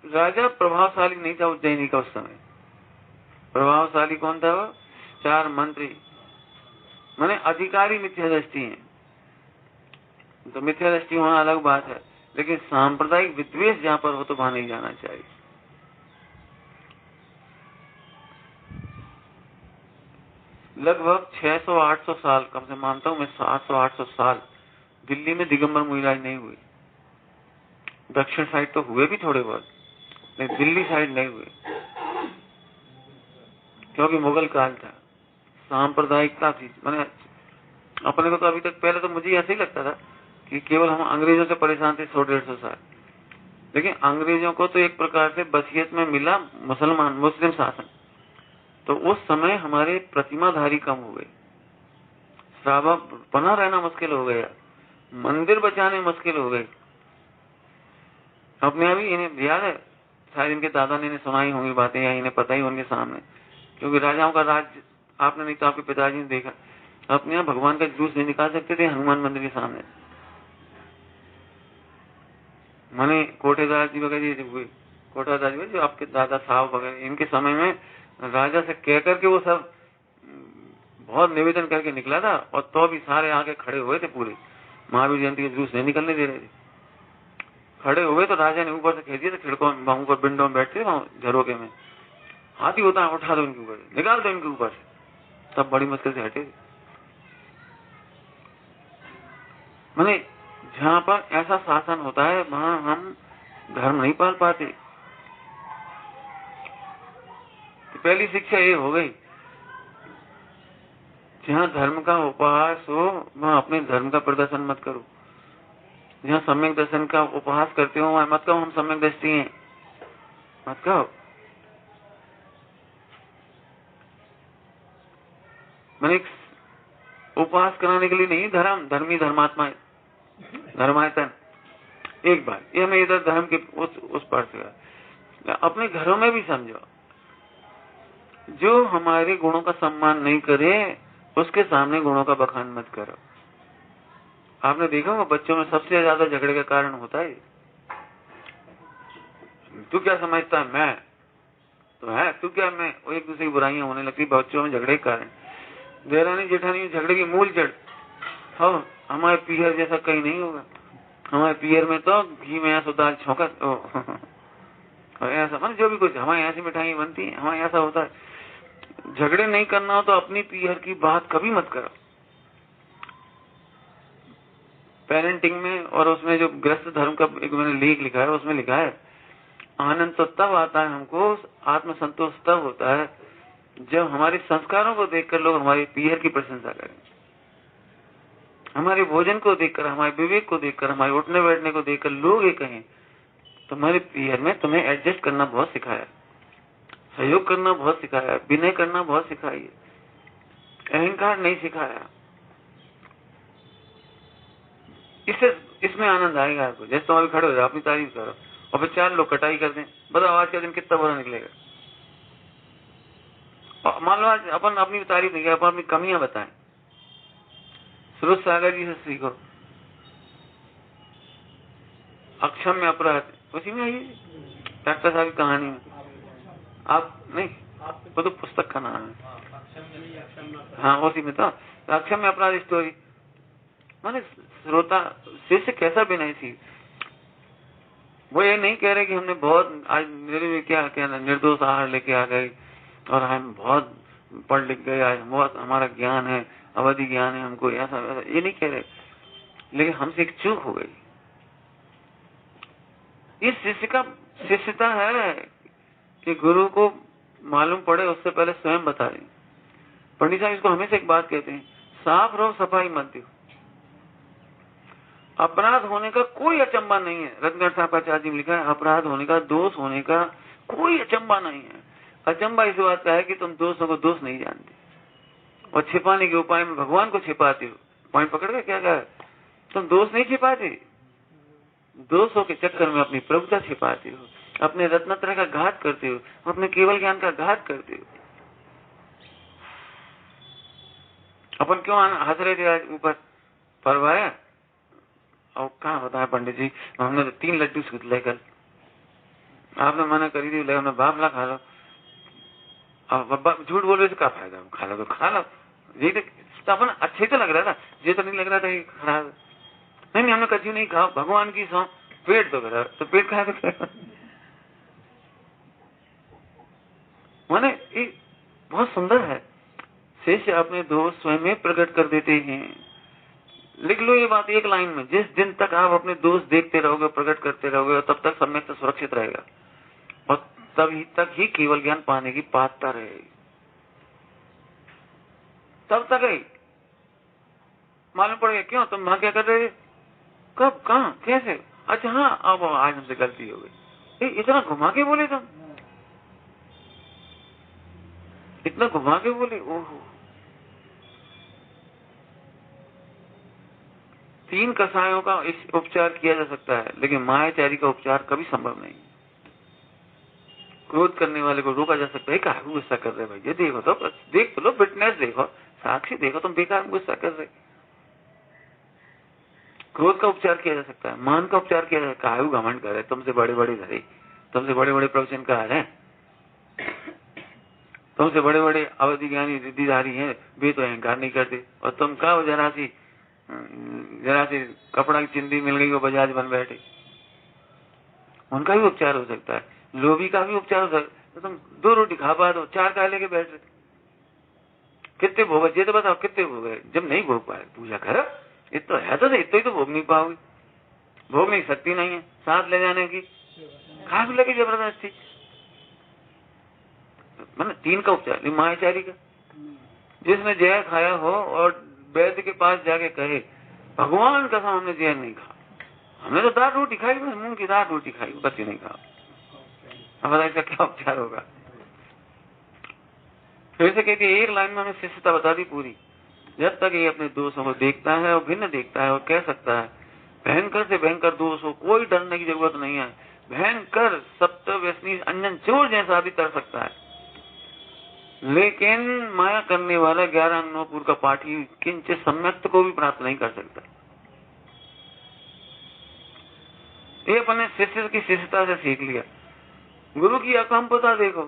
राजा प्रभावशाली नहीं था उज्जैनी का उस समय। प्रभावशाली कौन था? वो 4 मंत्री, माने अधिकारी मिथ्या दृष्टि है। तो मिथ्या दृष्टि होना अलग बात है, लेकिन सांप्रदायिक विद्वेष जहां पर हो तो वहां नहीं जाना चाहिए। लगभग 600-800 साल, कम से मानता हूं मैं 700-800 साल दिल्ली में दिगंबर मुनिराज नहीं हुए। दक्षिण साइड तो हुए भी थोड़े बहुत, लेकिन दिल्ली साइड नहीं हुए, क्योंकि मुगल काल था, सांप्रदायिकता थी। मैंने अपने को तो अभी तक, पहले तो मुझे ऐसे ही लगता था कि केवल हम अंग्रेजों से परेशान थे 100-150 साल, लेकिन अंग्रेजों को तो एक प्रकार से बसियत में मिला मुस्लिम शासन, तो उस समय हमारे प्रतिमाधारी कम हो गए, श्रावक बना रहना मुश्किल हो गया, मंदिर बचाने मुश्किल हो गए। अपने अभी इन्हें याद है, शायद इनके दादा ने सुनाई होंगी बातें या इन्हें पता ही उनके सामने, क्योंकि राजाओं का राज आपने नहीं तो आपके पिताजी ने देखा। अपने यहाँ भगवान का जुलूस नहीं निकाल सकते थे हनुमान मंदिर के सामने, माने कोटेदार जी वगैरह हुए, कोटेदार जी जो आपके दादा साहब वगैरह, इनके समय में राजा से कह करके वो सब बहुत निवेदन करके निकला था, और तो भी सारे आके खड़े हुए थे, पूरे महावीर जयंती के जुलूस नहीं निकलने दे रहे थे। खड़े हुए तो राजा ने ऊपर से खेल दिया, खिड़कों में ऊपर विंडो में बैठते झरोके में, हाथी होता है उठा दो इनके ऊपर, निकाल दो इनके ऊपर से, तब बड़ी मुश्किल से हटे। माने जहां पर ऐसा शासन होता है वहां हम धर्म नहीं पाल पाते। तो पहली शिक्षा ये हो गई, जहां धर्म का उपहास हो वहां अपने धर्म का प्रदर्शन मत करो। जहां सम्यक दर्शन का उपहास करते हो वहां मत कहो हम सम्यक दृष्टि हैं, मत कहो। मैंने उपहास कराने के लिए नहीं, धर्म धर्मी धर्मात्मा धर्मायतन एक बात, ये हमें इधर धर्म के उस पार से अपने घरों में भी समझो, जो हमारे गुणों का सम्मान नहीं करे उसके सामने गुणों का बखान मत करो। आपने देखा होगा बच्चों में सबसे ज्यादा झगड़े का कारण होता है, तू क्या समझता है, तो है तू क्या, मैं वो एक दूसरे की बुराइयां होने लगती, बच्चों में झगड़े के कारण, देरानी जेठानी झगड़े की मूल जड़। हाँ, हमारे पीहर जैसा कहीं नहीं होगा। हमारे पीहर में तो घी में ऐसा दाल छौंका ऐसा, मतलब जो भी कुछ हमारे यहाँ से मिठाई बनती है, हमारे ऐसा होता है। झगड़े नहीं करना हो तो अपनी पीहर की बात कभी मत करो। पेरेंटिंग में और उसमें जो गृहस्थ धर्म का एक मैंने लेख लिखा है, उसमें लिखा है आनंद तो तब आता है हमको, आत्मसंतोष तब होता है जब हमारे संस्कारों को देखकर लोग हमारी पीहर की प्रशंसा करें, हमारे भोजन को देखकर, हमारे विवेक को देखकर, हमारे उठने बैठने को देखकर लोग ये कहें तुम्हारे पीहर में तुम्हें एडजस्ट करना बहुत सिखाया, सहयोग करना बहुत सिखाया, विनय करना बहुत सिखाई, अहंकार नहीं सिखाया। इसमें आनंद आएगा आपको। जैसे तुम अभी खड़े हो जाओ, अपनी तारीफ करो और फिर 4 लोग कटाई कर दें, बताओ आज का दिन कितना बुरा निकलेगा। मान लो आज अपन अपनी तारीफ नहीं किया, अपन अपनी कमियां बताएं। सुरेश सागर जी से सीखो, अक्षम्य अपराध, उसी में आई डॉक्टर साहब की कहानी में। आप नहीं, वो तो पुस्तक का नाम है। हाँ, उसी में तो अक्षम्य अपराध स्टोरी। माने श्रोता शिष्य कैसा विनय थी। वो ये नहीं कह रहे कि हमने बहुत आज मेरे में क्या निर्दोष आहार लेके आ गए और हम बहुत पढ़ लिख गए, आज बहुत हमारा ज्ञान है, अवधि ज्ञान है, हमको ऐसा वैसा, ये नहीं कह रहे। लेकिन हमसे एक चूक हो गई। इस शिष्य का शिष्यता है कि गुरु को मालूम पड़े उससे पहले स्वयं बता दें। पंडित साहब इसको हमेशा एक बात कहते हैं, साफ रहो, सफाई मत दो। अपराध होने का कोई अचंबा नहीं है। रत्नगढ़ साहबाचार्य जी ने लिखा है, अपराध होने का, दोष होने का कोई अचंबा नहीं है। अचंबा इस बात का है कि तुम दोषों को दोष नहीं जानते और छिपाने के उपाय में भगवान को छिपाते हो। पॉइंट पकड़ के क्या कहा, तुम दोष नहीं छिपाते, दोषों के चक्कर में अपनी प्रभुता छिपाते हो, अपने रत्नत्रय का घात करते हो, अपने केवल ज्ञान का घात करते हो। अपन क्यों हंस रहे थे आज ऊपर परवाया, और कहा बताया पंडित जी, हमने तो 3 लड्डू सुतले कल, आपने मना करी थी, हमने बाबला खा लो। झूठ बोल रहे थे, क्या फायदा, खा लो तो खा लो। ये तो अपन अच्छे तो लग रहा था, ये तो नहीं लग रहा था कि खराब। नहीं हमने कच्ची नहीं खाओ, भगवान की सौ, पेट तो खराब, तो पेट खाया तो क्या। माने ये बहुत सुंदर है। शिष्य अपने दोष स्वयं में प्रकट कर देते हैं। लिख लो ये बात एक लाइन में, जिस दिन तक आप अपने दोष देखते रहोगे, प्रकट करते रहोगे, तब तक सम्यक से सुरक्षित रहेगा और तभी तक ही केवल ज्ञान पाने की पात्रता रहेगी। तब तक ही मालूम पड़ेगा क्यों तुम वहां क्या कर रहे थे, कब, कहां, कैसे। अच्छा हाँ, अब आज हमसे गलती हो गई। इतना घुमा के बोले तुम, इतना घुमा के बोले। ओहो, 3 कसायों का इस उपचार किया जा सकता है, लेकिन मायाचारी का उपचार कभी संभव नहीं। क्रोध करने वाले को रोका जा सकता है, काहे गुस्सा कर रहे भाई, ये देखो तो, बस देख तो लो, फिटनेस देखो, साक्षी देखो, तुम बेकार गुस्सा कर रहे। क्रोध का उपचार किया जा सकता है, मान का उपचार किया जा सकता है, काहे घमंड कर रहे, तुमसे बड़े बड़े धरे, तुमसे बड़े बड़े प्रवचन का है, तुमसे बड़े बड़े अवधि ज्ञानी रिद्धिधारी हैं, वे तो अहंकार नहीं करते, और तुम का जरा सी कपड़ा की चिंदी मिल गई वो बजाज बन बैठे। उनका भी उपचार हो सकता है, लोभी का भी उपचार हो सकता है। तो तुम 2 रोटी खा पा दो, 4 का लेके बैठ रहे, कितने भोग, ये तो बताओ कितने भोग है। जब नहीं भोग पाए पूजा करो, इतना है तो इतना ही तो भोग नहीं पाओगे, भोग नहीं सकती नहीं है, साथ ले जाने की खा भी लगे जबरदस्ती। मैंने 3 का उपचार, मायाचारी का, जिसने जहर खाया हो और वैद्य के पास जाके कहे भगवान कसम हमने जहर नहीं खा, हमने तो दाल रोटी खाई, बस मूंग की दाल रोटी खाई, बच्चे नहीं खा। अब ऐसा क्या उपचार होगा। फिर से कहती है, एक लाइन में हमें शिष्यता बता दी पूरी। जब तक ये अपने दोषों को देखता है और भिन्न देखता है और कह सकता है भयंकर से भयंकर दोष हो, कोई डरने की जरूरत नहीं है, भयंकर सप्त व्यसनी अंजन चोर जैसा भी कर सकता है, लेकिन माया करने वाला 11 अंगनोपुर का पाठी किंचित सम्यक्त को भी प्राप्त नहीं कर सकता। ये अपने शिष्य की शिष्यता से सीख लिया। गुरु की अकम्पता देखो,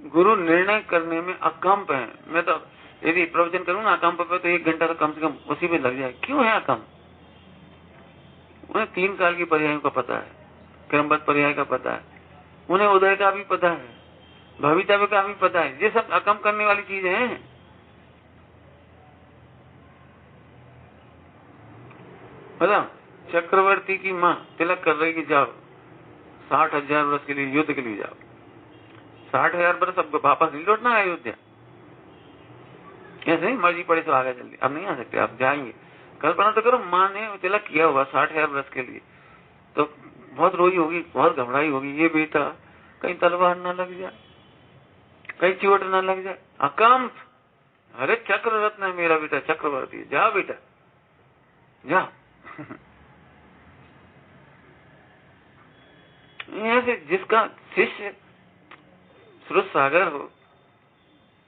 गुरु निर्णय करने में अकम्प है। मैं तो यदि प्रवचन करूँ ना अकम्प पे तो 1 घंटा तो कम से कम उसी में लग जाए। क्यों है अकम्प? उन्हें 3 काल की पर्यायों का पता है, क्रमबद्ध पर्याय का पता है, उन्हें उदय का भी पता है, भवितव्य का भी पता है। ये सब अकम्प करने वाली चीजें हैं। पता चक्रवर्ती की माँ तिलक कर रही कि जाओ 60,000 वर्ष के लिए युद्ध के लिए जाओ। 60,000 वर्ष अब वापस नहीं लौटना है अयोध्या। ऐसे ही मर्जी पड़े तो आगे जल्दी, अब नहीं आ सकते, आप जाएंगे। कल्पना तो करो माँ ने तिलक किया हुआ 60,000 वर्ष के लिए, तो बहुत रोई होगी, बहुत घबराई होगी, ये बेटा कहीं तलवार न लग जाए, कहीं चोट न लग जाए। अकम्प, अरे चक्र रत्न है मेरा बेटा, चक्रवर्ती, जाओ बेटा जाओ। ऐसे जिसका शिष्य स्रोत सागर हो,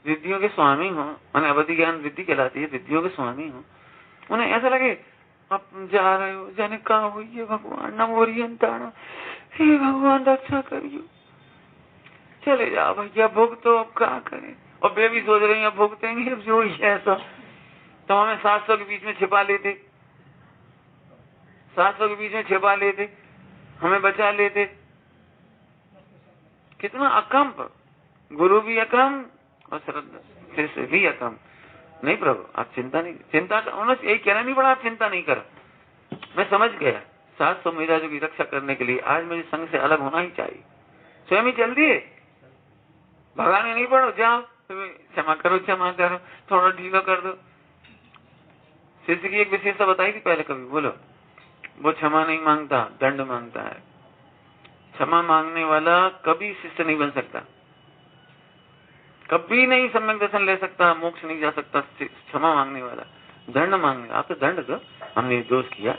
रिद्धियों के स्वामी हो, माने अवधि ज्ञान रिद्धि कहलाती है, रिद्धियों के स्वामी हो, उन्हें ऐसा लगे आप जा रहे हो, जाने कहा हुई है भगवान, न मोरियंताना, हे भगवान रक्षा करियो, चले जाओ भैया भुगतो, अब क्या करें। और वे भी सोच रहे हैं भुगतेंगे, अब जो ही है तो हमें 700 के बीच में छिपा लेते, 700 के बीच में छिपा लेते, हमें बचा लेते। कितना अकम्प, गुरु भी अकम्प और श्रद्धा से भी अकम्प। नहीं प्रभु आप चिंता नहीं, चिंता का उन्होंने यही कहना नहीं पड़ा, आप चिंता नहीं करो, मैं समझ गया 700 महिलाओं की रक्षा करने के लिए आज मुझे संघ से अलग होना ही चाहिए। स्वयं ही चल दिए, भगाने नहीं पड़ो, जाओ क्षमा करो, क्षमा करो, थोड़ा ढीला कर दो। शिष्य की एक विशेषता बताई थी पहले, कभी बोलो, वो क्षमा नहीं मांगता, दंड मांगता है। क्षमा मांगने वाला कभी शिष्य नहीं बन सकता, कभी नहीं सम्यक दर्शन ले सकता, मोक्ष नहीं जा सकता। क्षमा मांगने वाला, दंड मांगने, आप तो दंड दो, हमने दोष किया,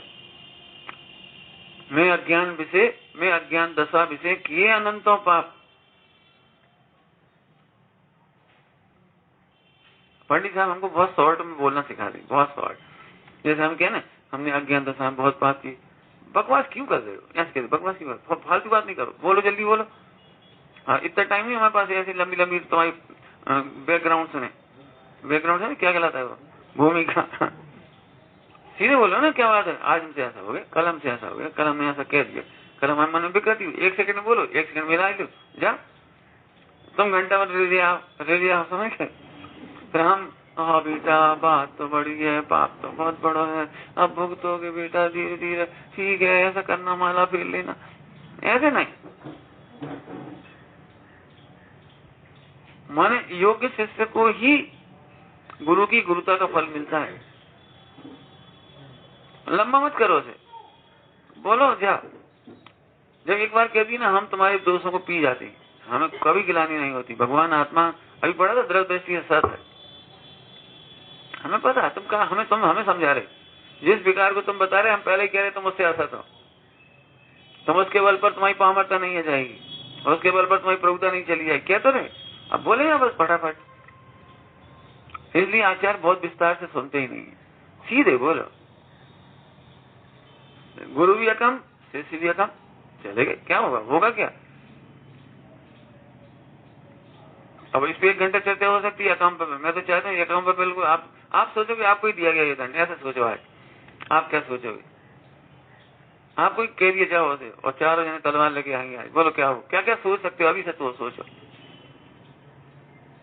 मैं अज्ञान दशा विषय किए अनंतों पाप। पंडित साहब हमको बहुत शॉर्ट में बोलना सिखा दी, बहुत शॉर्ट। जैसे हम कहे ना हमने अज्ञान दशा में बहुत पाप की, बकवास क्यों कर रहे हो, ऐसे कहते बकवास की बात, फालतू बात नहीं करो, बोलो जल्दी बोलो। हाँ इतना टाइम नहीं हमारे पास, ऐसी लंबी लंबी तुम्हारी बैकग्राउंड सुने, बैकग्राउंड है क्या कहलाता है वो, भूमिका। सीधे बोलो ना क्या बात है, आज हमसे ऐसा हो गया, कल हमसे ऐसा हो गया, कल हमने ऐसा कह दिया, कल हमारे मन में विकृति हुई, 1 सेकंड में बोलो, 1 सेकंड में ला लो, जा तुम घंटा में रेडी आओ समझ के। फिर हम हाँ बेटा बात तो बड़ी है, पाप तो बहुत बड़ा है, अब भुगतोगे बेटा धीरे धीरे, ठीक है ऐसा करना, माला फेर लेना, ऐसे नहीं। माने योग्य शिष्य को ही गुरु की गुरुता का फल मिलता है। लंबा मत करो उसे, बोलो जा। जब एक बार कह दी ना हम तुम्हारे दोषों को पी जाते हैं, हमें कभी गिलानी नहीं होती। भगवान आत्मा अभी पढ़ा था द्रव दृष्टि सत है, हमें पता है तुम कहा, हमें समझा रहे, जिस विकार को तुम बता रहे हम पहले ही कह रहे तुम उससे असत हो, तुम उसके बल पर तुम्हारी पामरता नहीं आ जाएगी और उसके बल पर तुम्हारी प्रभुता नहीं चली जाएगी, क्या तो रहे। अब बोले ना बस फटाफट, इसलिए आचार्य बहुत विस्तार से सुनते ही नहीं है, सीधे बोलो। गुरु भी अकम, शिष्य भी अकम, चलेगा क्या होगा क्या। अब इस पे 1 घंटा चर्चा हो सकती है अकम पे। मैं तो चाहता हूँ अकम पे बिल्कुल आप सोचोगे आपको ही दिया गया ये दंड, ऐसा सोचो। आज आप क्या सोचोगे, आपको कह दिया जाओ उसे और 4 जने तलवार लेके आएंगे, आज बोलो क्या हो, क्या क्या सोच सकते हो अभी से तो सोचो।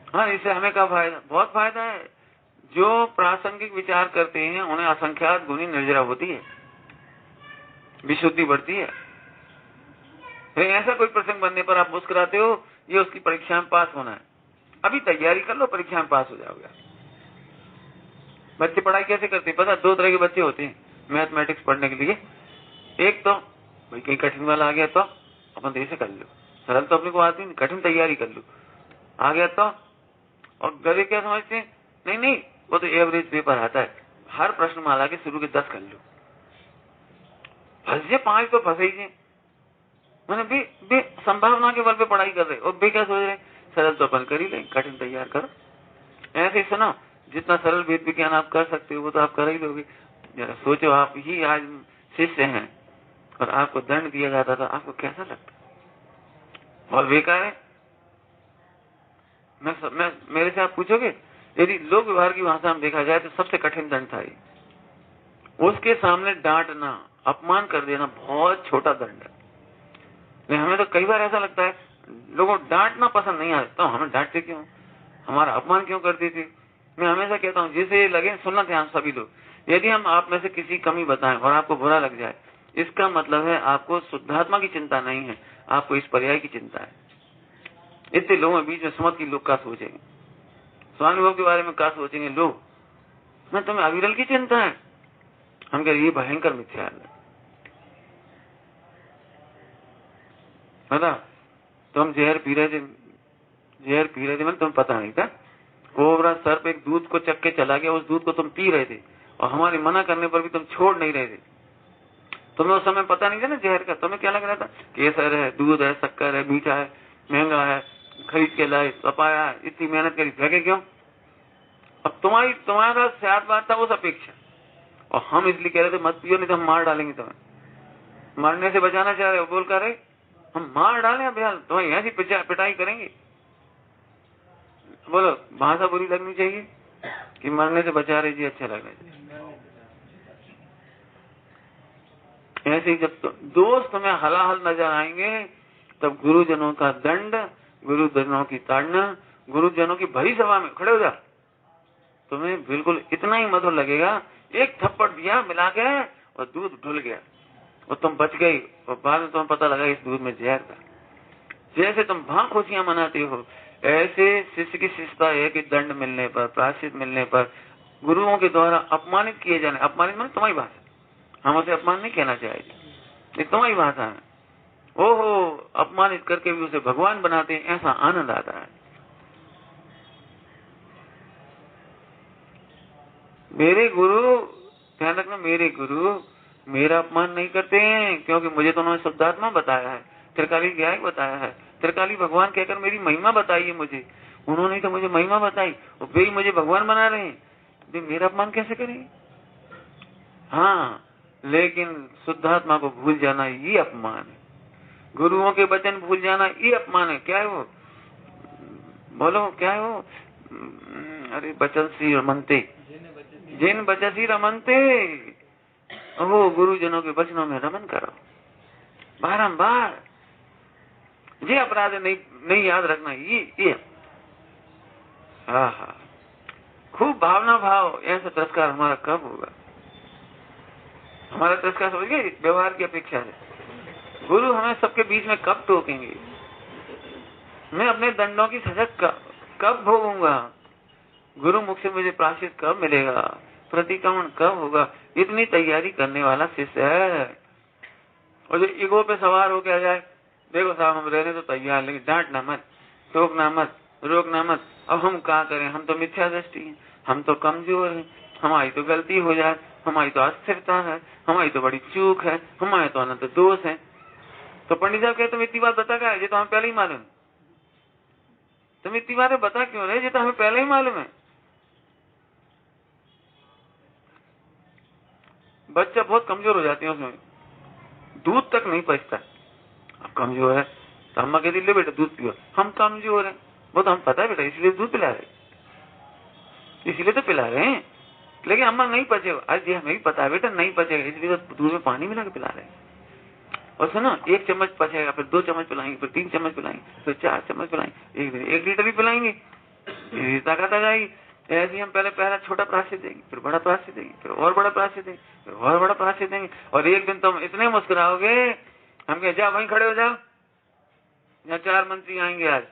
हाँ इससे हमें क्या फायदा, बहुत फायदा है। जो प्रासंगिक विचार करते हैं उन्हें असंख्यात गुणी निर्जरा होती है, विशुद्धि बढ़ती है। ऐसा कोई प्रसंग बनने पर आप मुस्कुराते हो, ये उसकी परीक्षा में पास होना है, अभी तैयारी कर लो, परीक्षा में पास हो जाओगे। बच्चे पढ़ाई कैसे करते हैं पता, 2 तरह के बच्चे होते हैं मैथमेटिक्स पढ़ने के लिए। एक तो भाई कहीं कठिन वाला आ गया तो अपन देर से कर लो, सरल तो अपने को आती नहीं, कठिन तैयारी कर लो, आ गया तो। और गधे क्या समझते हैं, नहीं वो तो एवरेज पेपर आता है, हर प्रश्न माला के शुरू के 10 कर लो, फंसे 5 तो फंसे ही। मैंने भी संभावना के बल पे पढ़ाई कर रहे और भी क्या सोच रहे, सरल तो अपन कर ही लें, कठिन तैयार करो। ऐसे सुनो, जितना सरल वेद विज्ञान आप कर सकते हो वो तो आप कर ही लोगे। जरा सोचो, आप ही आज शिष्य हैं और आपको दंड दिया जाता था, आपको कैसा लगता। और बेकार है, मेरे से आप पूछोगे, यदि लोक व्यवहार की भाषा में देखा जाए तो सबसे कठिन दंड था ये। उसके सामने डांटना, अपमान कर देना बहुत छोटा दंड है। लेकिन हमें तो कई बार ऐसा लगता है लोगों को डांटना पसंद नहीं आता, तो हमें डांटते क्यों, हमारा अपमान क्यों करते थे। मैं हमेशा कहता हूँ जिसे लगे सुनना ध्यान सभी लोग, यदि हम आप में से किसी कमी बताएं और आपको बुरा लग जाए, इसका मतलब है आपको शुद्धात्मा की चिंता नहीं है, आपको इस पर्याय की चिंता है। इतने लोगों के बीच में सुमत की लोग क्या सोचेंगे, स्वानुभव के बारे में क्या सोचेंगे लोग, मैं तुम्हें अविरल की चिंता है। हम कह ये भयंकर मिथ्या है। तो हम जहर पी रहे थे, मतलब तुम्हें पता नहीं था। कोबरा सर्प एक दूध को चख के चला गया, उस दूध को तुम पी रहे थे और हमारे मना करने पर भी तुम छोड़ नहीं रहे थे। तुम्हें उस समय पता नहीं था ना जहर का, तुम्हें क्या लग रहा था, केसर है, दूध है, शक्कर है, मीठा है, महंगा है, खरीद के लाए, पपाया, इतनी मेहनत करी, फेंके क्यों। अब तुम्हारा स्याद बात था उस अपेक्षा, और हम इसलिए कह रहे थे मत पियो नहीं तो हम मार डालेंगे तुम्हें। मरने से बचाना चाह रहे हो, बोल कर रहे हम मार डालें अभ्यास, तुम्हें ऐसी पिटाई करेंगे। बोलो भाषा बुरी लगनी चाहिए कि मरने से बचा रही जी, अच्छा लगना चाहिए। ऐसे ही जब दोस्त में हलाहल नजर आएंगे तब गुरुजनों का दंड, गुरुजनों की ताड़ना, गुरुजनों की भरी सभा में खड़े हो जा, तुम्हें बिल्कुल इतना ही मधुर लगेगा, एक थप्पड़ दिया मिला के और दूध ढुल गया और तुम बच गई, और बाद में तुम्हें पता लगा इस दूध में जहर था। जैसे तुम वहां खुशियां मनाते हो, ऐसे शिष्य की शिष्यता है कि दंड मिलने पर, प्रायश्चित मिलने पर, गुरुओं के द्वारा अपमानित किए जाने, अपमानित माने तुम्हारी भाषा, हम उसे अपमान नहीं कहना चाहिए, ये तुम्हारी भाषा है, ओहो अपमानित करके भी उसे भगवान बनाते हैं, ऐसा आनंद आता है। मेरे गुरु, ध्यान रखना, मेरे गुरु मेरा अपमान नहीं करते हैं, क्योंकि मुझे तो उन्होंने शुद्धात्मा बताया है, त्रिकाली ज्ञान बताया है, त्रिकाली भगवान कहकर मेरी महिमा बताई है मुझे, उन्होंने तो मुझे महिमा बताई और वे ही मुझे भगवान बना रहे हैं, वे मेरा अपमान कैसे करेंगे। हाँ, लेकिन शुद्धात्मा को भूल जाना ये अपमान है, गुरुओं के वचन भूल जाना ये अपमान है। क्या है वो, बोलो क्या है वो, अरे बचनसी रमनते, जिन बचसी रमनते, वो गुरुजनों के वचनों में रमन करो बारंबार। ये अपराध नहीं याद रखना, ये हाँ, खूब भावना भाव, ऐसा तिरस्कार हमारा कब होगा। हमारा तिरस्कार समझ गए व्यवहार की अपेक्षा से, गुरु हमें सबके बीच में कब टोकेंगे, मैं अपने दंडों की सजा कब भोगूंगा, गुरु मुख से मुझे प्रायश्चित कब मिलेगा, प्रतिक्रमण कब होगा, इतनी तैयारी करने वाला शिष्य है। और जो ईगो पे सवार होके आ जाए, देखो साहब हम रहने तो तैयार, लेकिन डांटना मत, टोकना मत, रोकना मत, अब हम क्या करें, हम तो मिथ्या दृष्टि हैं, हम तो कमजोर हैं, हमारी तो गलती हो जाए, हमारी तो अस्थिरता है, हमारी तो बड़ी चूक है, हमारे तो अनंत दोष है। तो पंडित साहब कहते तुम इतनी बात बता क्या, ये तो हमें पहले ही मालूम, तुम इतनी बातें बता क्यों रहे, ये तो हमें पहले ही मालूम है। बच्चा बहुत कमजोर हो जाती है, उसमें दूध तक नहीं पचता, अब कमजोर है तो अम्मा कहती ले बेटा दूध पियो, हम कमजोर हैं, वो तो हम पता है बेटा, इसलिए दूध पिला रहे, इसलिए तो पिला रहे हैं, लेकिन अम्मा नहीं पचेगा, अरे हमें भी पता है बेटा नहीं पचेगा, इसलिए तो दूध में पानी मिला के पिला रहे हैं। और सुनो, 1 चम्मच पचेगा, फिर 2 चम्मच पिलाएंगे, फिर 3 चम्मच पिलाएंगे, फिर 4 चम्मच पिलाएंगे, 1 लीटर भी पिलाएंगे, ताकत आ जाएगी। ऐसे ही हम पहला छोटा प्रायश्चित देंगे, फिर बड़ा प्रायश्चित देंगे, फिर और बड़ा प्रायश्चित देंगे, फिर और बड़ा प्रायश्चित देंगे, और एक दिन तुम इतने मुस्कुराओगे, हम कहे जा वहीं खड़े हो जाओ, यहाँ 4 मंत्री आएंगे आज,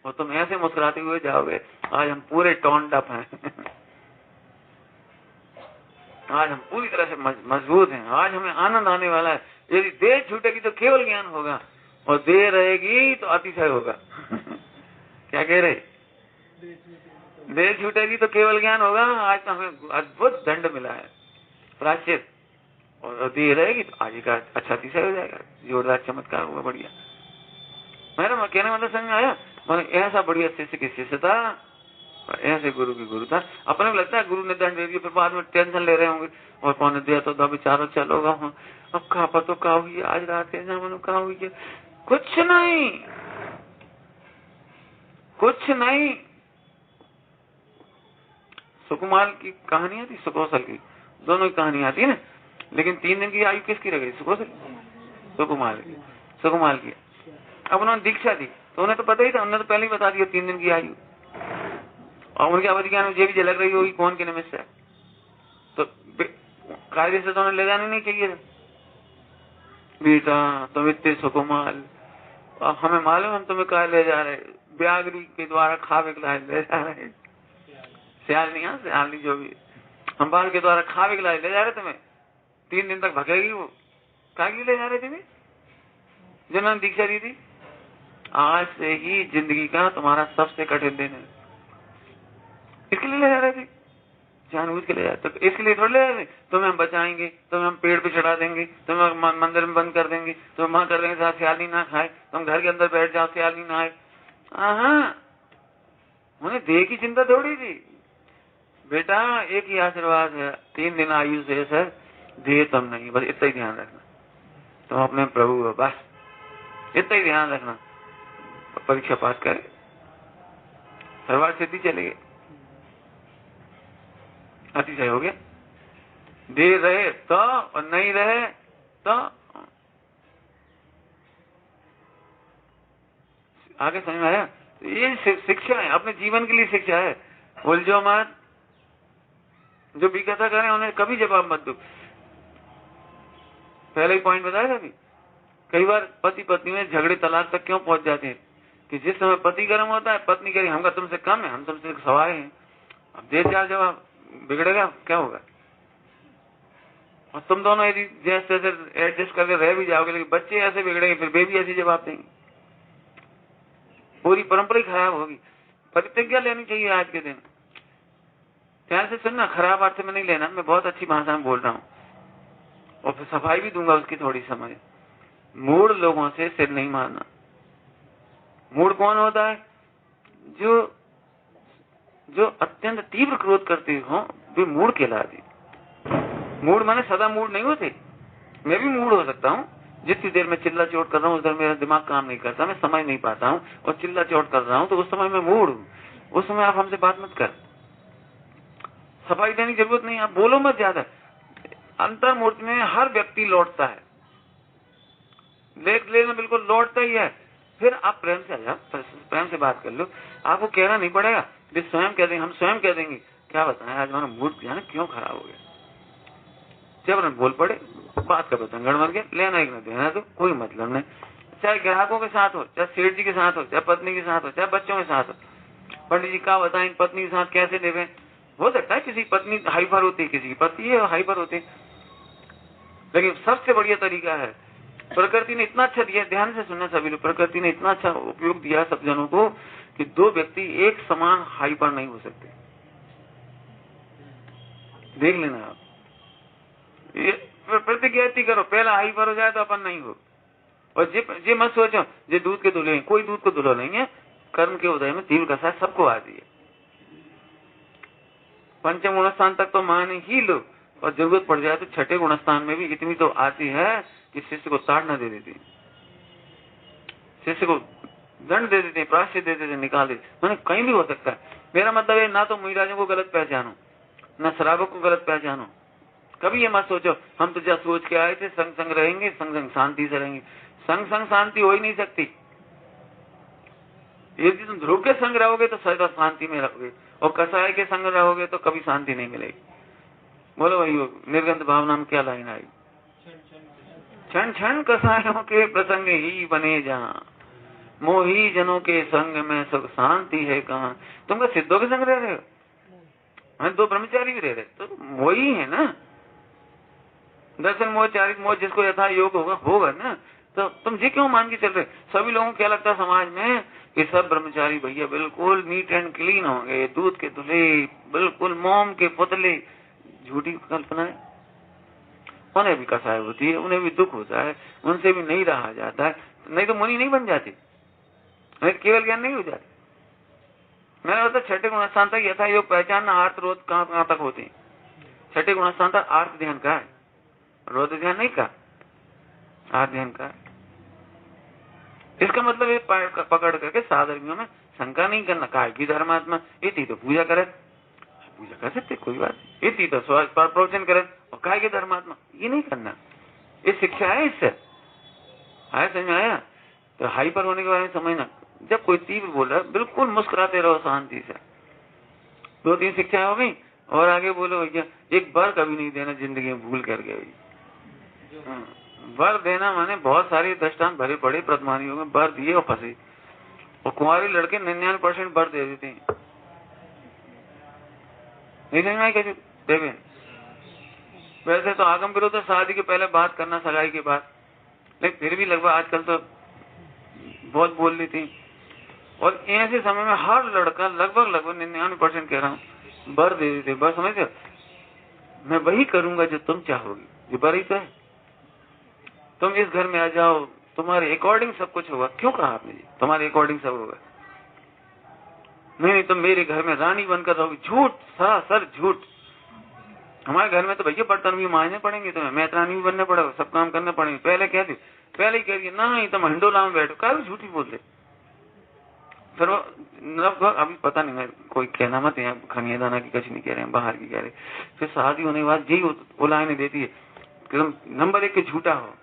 और तुम ऐसे मुस्कुराते हुए जाओगे, आज हम पूरे टोन्ड अप हैं आज हम पूरी तरह से मजबूत हैं, आज हमें आनंद आने वाला है। यदि देह छूटेगी तो केवल ज्ञान होगा, और देह रहेगी तो अतिशय होगा क्या कह रहे, देह छूटेगी तो केवल ज्ञान होगा। आज तो हमें अद्भुत दंड मिला है, प्रायश्चित, और देह रहेगी तो आज का अच्छा अतिशय हो जाएगा, जोरदार चमत्कार होगा, बढ़िया। मेरा कहने मतलब समझ में आया, मैंने ऐसा बढ़िया शिष्य की शिष्य था, ऐसे गुरु की गुरु था। अपने को लगता है गुरु ने दंड दे दिया, फिर बाद में टेंशन ले रहे होंगे, और कौन ने दिया तो बेचारा चलोगा, अब कहा पतो कहा हुई आज रात कहा हुई है, कुछ नहीं, कुछ नहीं। सुकुमाल की कहानी आती, सुकौशल की, दोनों की कहानी आती है ना। लेकिन 3 दिन की आयु किसकी रह गई? सुकौशल, सुकुमाल की, सुकुमाल की। अब उन्होंने दीक्षा दी तो उन्हें तो पता ही था, उन्होंने तो पहले ही बता दिया 3 दिन की आयु। और उनके अवधि ज्ञान मुझे भी झलक रही होगी कौन के निमित्त है। तो कायदे से तो उन्हें ले जाने नहीं चाहिए था। बेटा तुम इतने सुकुमाल, हमें मालूम हम तुम्हें कहा ले जा रहे, व्याघ्री के द्वारा खावे के लाए ले जा रहे, सियालनी, हाँ सियालनी जो भी हम बाल के द्वारा खावे के लाए ले जा रहे तुम्हें। 3 दिन तक भगेगी वो, क्या ले जा रहे थे जिन्होंने दीक्षा दी थी? आज से ही जिंदगी का तुम्हारा सबसे कठिन दिन है, इसके लिए ले जा रहे थे, जानबूझ के ले जाते। तो इसके लिए थोड़ी ले जा रहे, तुम्हें हम बचाएंगे, तुम्हें हम पेड़ पे चढ़ा देंगे, तुम्हें मंदिर में बंद कर देंगे, तुम्हें वहां कर देंगे सियालनी ना खाए, तुम घर के अंदर बैठ जाओ सियालनी ना आए। उन्हें देह की चिंता थोड़ी थी। बेटा एक ही आशीर्वाद है, 3 दिन आयु से सर, देह तुम नहीं, बस इतना ही ध्यान रखना, तुम अपने प्रभु हो, बस इतना ही ध्यान रखना। परीक्षा पास करे, सर्वार्थ सिद्धि चले गए, अतिशय हो गया। दे रहे तो और नहीं रहे तो आगे समझ में आया? ये शिक्षा है, अपने जीवन के लिए शिक्षा है। उलझो मत, जो भी कथा करें उन्हें कभी जवाब मत दो। पहले ही पॉइंट बताया था अभी, कई बार पति पत्नी में झगड़े तलाक तक क्यों पहुंच जाते हैं कि जिस समय पति गर्म होता है पत्नी कह रही हमका तुमसे कम है, हम तुमसे सवाए हैं। अब देर चार जवाब बिगड़ेगा, क्या होगा? और तुम दोनों यदि जैसे एडजस्ट करके रह भी जाओगे, लेकिन बच्चे ऐसे बिगड़ेंगे, फिर बेबी ऐसी जवाब देंगे, पूरी परंपरा खराब होगी। प्रतिज्ञा लेनी चाहिए आज के दिन। ध्यान से सुनना, खराब अर्थ में नहीं लेना, मैं बहुत अच्छी भाषा में बोल रहा हूँ और फिर सफाई भी दूंगा उसकी थोड़ी समझ। मूढ़ लोगों से सिर नहीं मारना। मूढ़ कौन होता है? जो अत्यंत तीव्र क्रोध करते हो वे मूढ़ कहलाते। मूढ़ माने सदा मूढ़ नहीं होते, मैं भी मूढ़ हो सकता हूँ। जितनी देर मैं चिल्ला चोट कर रहा हूँ उस देर मेरा दिमाग काम नहीं करता, मैं समझ नहीं पाता हूँ और चिल्ला चोट कर रहा हूँ, तो उस समय मैं मूढ़ हूँ। उस समय आप हमसे बात मत कर, सफाई देने की जरूरत नहीं, आप बोलो मत ज्यादा। अंतर्मूर्ति में हर व्यक्ति लौटता है, लेना बिल्कुल लौटता ही है। फिर आप प्रेम से आ जाओ, प्रेम से बात कर लो, आपको कहना नहीं पड़ेगा, वे स्वयं कह देंगे, हम स्वयं कह देंगे क्या बताएं आज हमारा मूड क्यों खराब हो गया। जब बोल पड़े बात का बतंगड़ मर गया, लेना एक न देना तो कोई मतलब नहीं। चाहे ग्राहकों के साथ हो, चाहे सेठ जी के साथ हो, चाहे पत्नी के साथ हो, चाहे बच्चों के साथ हो। पंडित जी क्या बताएं पत्नी के साथ कैसे लेवे। हो सकता है किसी पत्नी हाइपर होती है, किसी की पति है हाइपर होती, लेकिन सबसे बढ़िया तरीका है, प्रकृति ने इतना अच्छा दिया, ध्यान से सुनना सभी लोग, प्रकृति ने इतना अच्छा उपयोग दिया सब जनों को कि 2 व्यक्ति एक समान हाइपर नहीं हो सकते। देख लेना आप, ये प्रतिज्ञा करो, पहला हाइपर हो जाए तो अपन नहीं हो। और जे मत सोचो जे दूध के दुल्हे, कोई दूध को दुल्हा नहीं है। कर्म के उदय में तीव्र कसा सबको आती है। पंचम गुणस्थान तक तो मान ही लो, और जरूरत पड़ जाए तो छठे गुणस्थान में भी इतनी तो आती है कि शिष्य को ताड़ना दे देती, शिष्य को दंड दे देते, प्राश्चित दे देते, निकाल देते। मैंने कहीं भी हो सकता है। मेरा मतलब है ना तो मुइराजों को गलत पहचानो, न शराबक को गलत पहचानो। कभी ये मत सोचो हम तो जब सोच के आए थे संग संग रहेंगे, संग संग शांति से रहेंगे। संग संग शांति हो ही नहीं सकती। यदि तुम ध्रुव के संग रहोगे तो सदा शांति में रहोगे, और कसाय के संग रहोगे तो कभी शांति नहीं मिलेगी। बोलो भाई, निर्गंध भावना में क्या लाइन आई? क्षण क्षण कसायों के प्रसंग ही बने जहाँ, मोही जनों के संग में सुख शांति है कहाँ। तुम क्या सिद्धों के संग रह रहे हो? 2 ब्रह्मचारी भी रह रहे, तो वही है ना। दर्शन मोह चारित मोह जिसको यथा योग होगा ना। तो तुम जी क्यों मान के चल रहे? सभी लोगों को क्या लगता है समाज में कि सब ब्रह्मचारी भैया बिल्कुल नीट एंड क्लीन होंगे, दूध के दुल्हे, बिल्कुल मोम के पुतले। झूठी कल्पना है। उन्हें भी कसाय होती है, उन्हें भी दुख होता है, उनसे भी नहीं रहा जाता है। नहीं तो मुनि नहीं बन जाती, नहीं केवल ज्ञान नहीं हो जाती। मैंने बताया छठे गुणस्थान तक यथा योग पहचानना, आर्त रोध कहाँ तक होते हैं। छठे गुणस्थान तक आर्त ध्यान का है, रोध ध्यान नहीं का, आर्त ध्यान का है। इसका मतलब ये पकड़ करके साधर्मियों में शंका नहीं करना, काय की धर्मात्मा, इति तो पूजा करे, पूजा कर सकते कोई बात नहीं, इति तो प्रवचन करे और काय की धर्मात्मा, ये नहीं करना। ये शिक्षा है, इससे आया समझ में आया। तो हाइपर होने के बारे में समझना, जब कोई तीव्र बोल रहा है बिल्कुल मुस्कुराते रहो शांति से। 2-3 शिक्षाएं हो गई और आगे बोलो भैया, एक बार कभी नहीं देना जिंदगी में भूल करके। वर देना माने बहुत सारे दृष्टांत भरे पड़े प्रतिमानियों में, वर दिए और फंसे। और कुंवारी लड़के 99% वर दे देते हैं। नहीं समझ में आई कैसे देवे? वैसे तो आगम विरोध है शादी के पहले बात करना, सगाई के बाद, लेकिन फिर भी लगभग आजकल तो बहुत बोल लेती। और ऐसे समय में हर लड़का लगभग 99% कह रहा हूँ वर दे देते। वर समझते, मैं वही करूंगा जो तुम चाहोगी, ये वर ही तो है। तुम इस घर में आ जाओ, तुम्हारे अकॉर्डिंग सब कुछ होगा। क्यों कहा आपने जी तुम्हारे अकॉर्डिंग सब होगा? नहीं, तुम मेरे घर में रानी बनकर रहोगी। झूठ, सर झूठ। हमारे घर में तो भैया बर्तन भी मांजने पड़ेंगे, तुम्हें मेहतरानी भी बनना पड़ेगा, सब काम करने पड़ेंगे। पहले कह दी, पहले ही कह दिया नहीं तुम हंडोला में बैठो, क्या झूठी बोलते। फिर लगभग अभी पता नहीं, मैं कोई कहना मत है, खनिया दाना की कुछ नहीं कह रहे हैं, बाहर की कह रहे। फिर शादी होने के बाद यही उलाहने देती है कि तुम नंबर 1 के झूठा हो।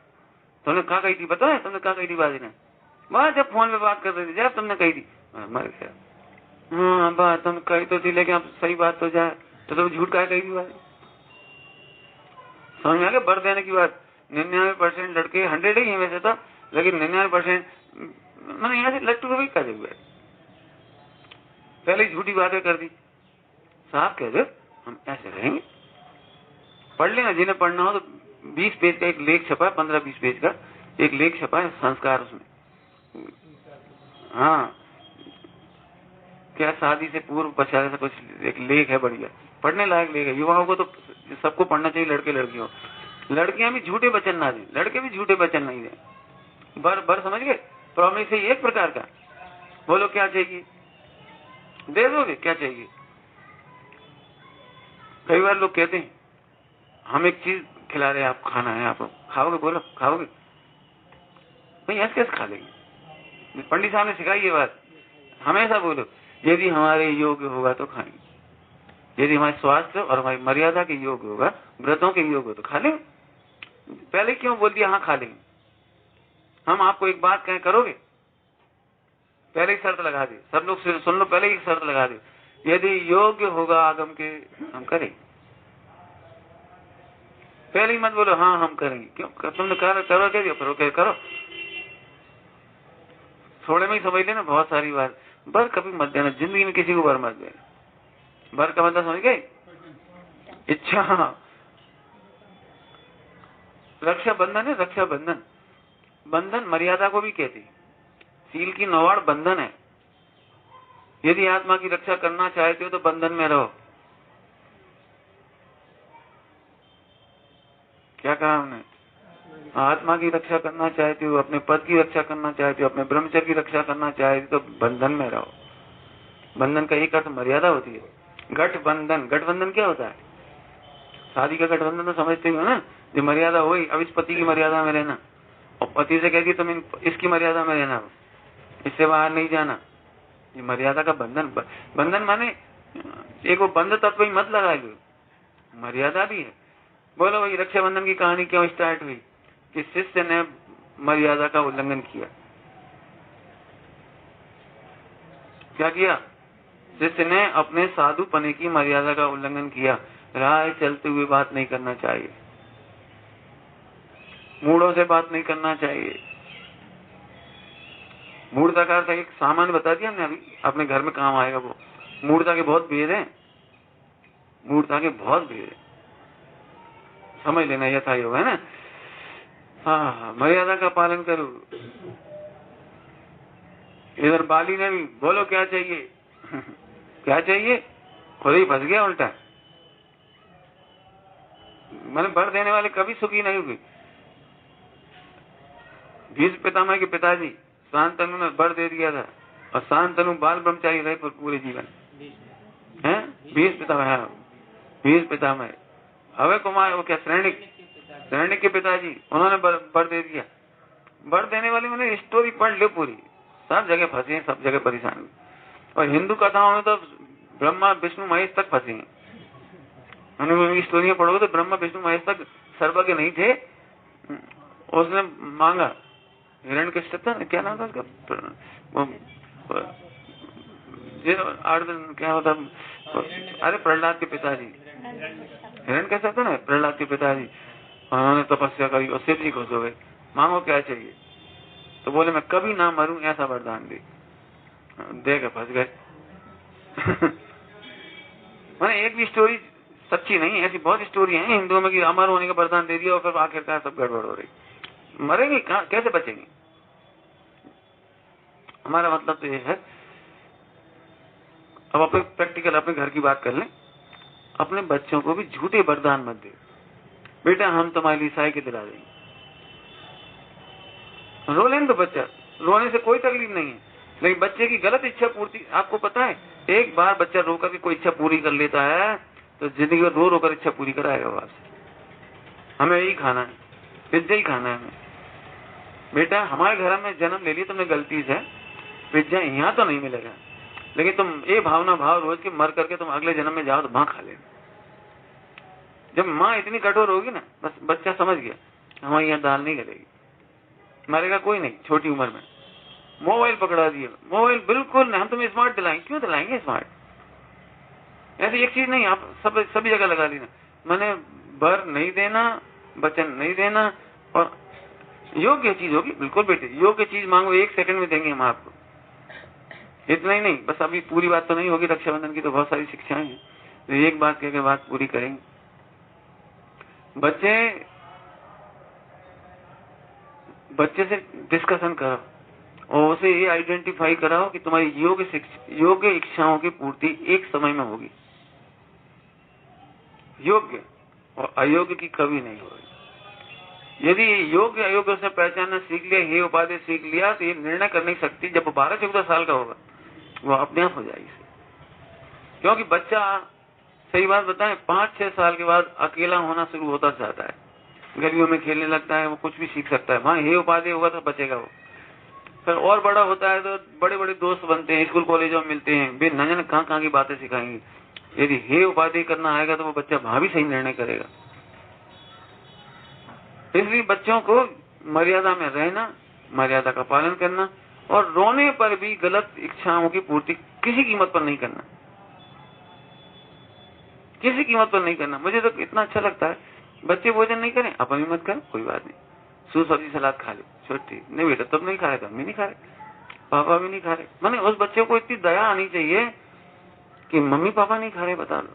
तुमने कहा कही थी, पता है तुमने कहा कही थी बाजी ने? बात जब फोन पे बात कर रही थी, जब तुमने कही थी, मर गया। हाँ बात तुम कही तो थी, लेकिन अब सही बात तो जाए तो तुम झूठ कहा कही थी बात? समझ में आ गया बर देने की बात। 99% लड़के 100 ही है वैसे तो, लेकिन 99% मैंने यहाँ से लट्टू को भी कर हुए, पहले ही झूठी बातें कर दी। साहब कह दो हम ऐसे रहेंगे, पढ़ लेना जिन्हें पढ़ना हो तो। 20 पेज का एक लेख छपा है, 15-20 पेज का एक लेख छपा है, संस्कार उसमें। हाँ, क्या शादी से पूर्व पश्चात से कुछ एक लेख है, बढ़िया पढ़ने लायक लेख है। युवाओं को तो सबको पढ़ना चाहिए, लड़के लड़कियों। लड़कियां भी झूठे वचन ना दें, लड़के भी झूठे वचन नहीं दें। बर समझ गए? प्रॉमिस है एक प्रकार का। बोलो क्या चाहिए, दे दोगे, क्या चाहिए। कई बार लोग कहते हैं हम एक चीज खिला रहे हैं, आप खाना है, आप खाओगे? बोलो खाओगे? भाई ऐसे कैसे खा लेंगे? पंडित साहब ने सिखाई ये बात, हमेशा बोलो यदि हमारे योग्य होगा तो खाएंगे, यदि हमारे स्वास्थ्य और हमारी मर्यादा के योग्य होगा, व्रतों के योग्य हो तो खा लेंगे। पहले क्यों बोल दिया हाँ खा लेंगे? हम आपको एक बात कहें, करोगे? पहले ही शर्त लगा दी, सब लोग सुन लो, पहले ही शर्त लगा दी, यदि योग्य होगा आगम के हम करेंगे। पहले ही मत बोलो हाँ हम करेंगे। क्यों? तुमने करो क्या दिया, करो। थोड़े में ही समझ लेना बहुत सारी बात। बर कभी मत देना, जिंदगी में किसी को बर मत देना। बर का मतलब समझ गए? इच्छा। रक्षा बंधन है, रक्षा बंधन। बंधन मर्यादा को भी कहते हैं, सील की नवाड़ बंधन है। यदि आत्मा की रक्षा करना चाहते हो तो बंधन में रहो। क्या कहा हमने? आत्मा की रक्षा करना चाहते हो, अपने पद की रक्षा करना चाहते हो, अपने ब्रह्मचर्य की रक्षा करना चाहते हो तो बंधन में रहो। बंधन का एक अर्थ मर्यादा होती है। गठबंधन, गठबंधन क्या होता है? शादी का गठबंधन तो समझते हो ना, जो मर्यादा हुई, अब इस पति की मर्यादा में रहना, और पति से कहती तुम इसकी मर्यादा में रहना, इससे बाहर नहीं जाना। ये मर्यादा का बंधन। बंधन माने एक वो बंध तत्व ही मत लगा लो, मर्यादा भी है। बोलो भाई रक्षाबंधन की कहानी क्यों स्टार्ट हुई? कि शिष्य ने मर्यादा का उल्लंघन किया। क्या किया? शिष्य ने अपने साधु पने की मर्यादा का उल्लंघन किया। राह चलते हुए बात नहीं करना चाहिए, मूढ़ों से बात नहीं करना चाहिए। मूढ़ता का अर्थ एक सामान बता दिया हमने अभी, अपने घर में काम आएगा वो। मूढ़ता के बहुत भेद है, मूढ़ता के बहुत भेद है, समझ लेना। यथा योग है ना। हाँ, मर्यादा का पालन करो। इधर बाली ने भी बोलो क्या चाहिए क्या चाहिए, खुद ही फंस गया उल्टा। मैंने बर देने वाले कभी सुखी नहीं हुए। भीष्म पितामह के पिताजी शांतनु ने बर दे दिया था, और शांतनु बाल ब्रह्मचारी रहे पूरे जीवन है। भीष्म पितामह, भीष्म पितामह। अवय कुमार वो क्या श्रेणिक के पिताजी, उन्होंने बर दे दिया। बर देने वाली मैंने स्टोरी पढ़ लो पूरी, सब जगह फंसे, सब जगह परेशान हुए। और हिंदू कथाओं में तो ब्रह्मा विष्णु महेश तक फंसे हैं। उनकी स्टोरियां पढ़ोगे तो ब्रह्मा विष्णु महेश तक सर्वज्ञ नहीं थे। उसने मांगा, हिरण्यकश्यप था, क्या नाम था उसका, क्या होता, अरे प्रहलाद के पिताजी, हिरण्यकश्यप था ना, प्रहलाद के पिताजी। उन्होंने तपस्या करी और शिव जी खुश हो गए। मांगो क्या चाहिए? तो बोले मैं कभी ना मरूं ऐसा वरदान दे। दे के फंस गए। मैंने एक भी स्टोरी सच्ची नहीं, ऐसी बहुत स्टोरी है हिंदुओं में कि अमर होने का वरदान दे दिया और फिर आखिरकार सब गड़बड़ हो रही। मरेंगे कैसे बचेंगे? हमारा मतलब तो ये है, अब अपने प्रैक्टिकल अपने घर की बात कर लें। अपने बच्चों को भी झूठे वरदान मत दे। बेटा हम तुम्हारे लिए साइकिल दिला देंगे, रो लें तो बच्चा, रोने से कोई तकलीफ नहीं है, लेकिन बच्चे की गलत इच्छा पूर्ति, आपको पता है एक बार बच्चा रो करके कोई इच्छा पूरी कर लेता है तो जिंदगी में रो रो कर इच्छा पूरी कराएगा वो आपसे। हमें यही खाना है, पिज्जा ही खाना है हमें। बेटा हमारे घर में जन्म ले लिया तुमने गलती से, पिज्जा यहाँ तो नहीं मिलेगा, लेकिन तुम ये भावना भाव रोज के मर करके तुम अगले जन्म में जाओ तो माँ खा लेना। जब माँ इतनी कठोर होगी ना, बस बच्चा समझ गया हमारे यहाँ दाल नहीं गलेगी, मरेगा कोई नहीं। छोटी उम्र में मोबाइल पकड़ा दिया, मोबाइल बिल्कुल नहीं, हम तुम्हें स्मार्ट दिलाएंगे। क्यों दिलाएंगे स्मार्ट? ऐसी एक चीज नहीं, आप सभी जगह लगा दी ना। मैंने बर नहीं देना, वचन नहीं देना, और योग्य चीज होगी बिल्कुल बेटे, योग्य चीज मांगो 1 सेकंड में देंगे हम आपको। इतना ही नहीं, बस अभी पूरी बात तो नहीं होगी, रक्षाबंधन की तो बहुत सारी शिक्षाएं हैं, तो एक बात कह के बात पूरी करेंगे। बच्चे से डिस्कशन करो और उसे ये आइडेंटिफाई कराओ कि तुम्हारी योग्य इच्छाओं की पूर्ति एक समय में होगी, योग्य और अयोग्य की कभी नहीं होगी। यदि योग्य अयोग्य उसने पहचानना सीख लिया, ये उपाधि सीख लिया, तो ये निर्णय कर नहीं सकती। जब 12-14 साल का होगा वो अपने आप हो जाएगी। क्योंकि बच्चा, सही बात बताएं, 5-6 साल के बाद अकेला होना शुरू होता जाता है, गलियों में खेलने लगता है, वो कुछ भी सीख सकता है। वहां हे उपाधि होगा तो बचेगा वो। फिर और बड़ा होता है तो बड़े बड़े दोस्त बनते हैं, स्कूल कॉलेजों में मिलते हैं, वे न जाने कहाँ की बातें सिखाएंगे। यदि हे उपाधि करना आएगा तो वो बच्चा वहां भी सही निर्णय करेगा। इसलिए बच्चों को मर्यादा में रहना, मर्यादा का पालन करना, और रोने पर भी गलत इच्छाओं की पूर्ति किसी कीमत पर नहीं करना, किसी कीमत पर नहीं करना। मुझे तो इतना अच्छा लगता है, बच्चे भोजन नहीं करें, अपन भी मत करें, कोई बात नहीं, सूप सब्जी सलाद खा ले, छोटी नहीं बेटा तुम नहीं खा रहे, हम भी नहीं खा रहे, पापा भी नहीं खा रहे। मैंने उस बच्चे को इतनी दया आनी चाहिए कि मम्मी पापा नहीं खा रहे, बता दो।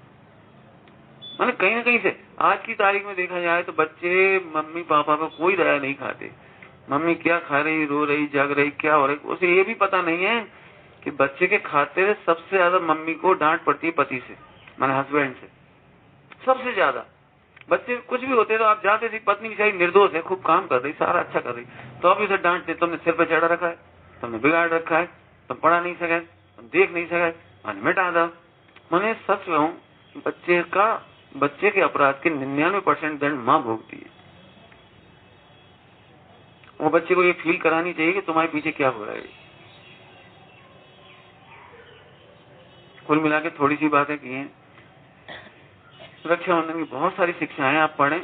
मैंने कहीं ना कहीं से आज की तारीख में देखा जाए तो बच्चे मम्मी पापा को कोई दया नहीं खाते। मम्मी क्या खा रही, रो रही, जग रही, क्या हो रही, उसे ये भी पता नहीं है कि बच्चे के खाते से सबसे ज्यादा मम्मी को डांट पड़ती है पति से, मैंने हस्बैंड से सबसे ज्यादा। बच्चे कुछ भी होते तो आप जाते थे, पत्नी बेचारी निर्दोष है, खूब काम कर रही, सारा अच्छा कर रही, तो आप उसे डांटते, तुमने सिर पे चढ़ा रखा है, तुमने बिगाड़ रखा है, तुम पढ़ा नहीं सके, तुम देख नहीं सके, मैंने मिटा दो। मैंने सच कहूं, बच्चे के अपराध के 99% दंड मां भोगती है। वो बच्चे को ये फील करानी चाहिए कि तुम्हारे पीछे क्या हो रहा है। कुल मिला के थोड़ी सी बातें की हैं। रक्षाबंधन की बहुत सारी शिक्षाएं आप पढ़ें।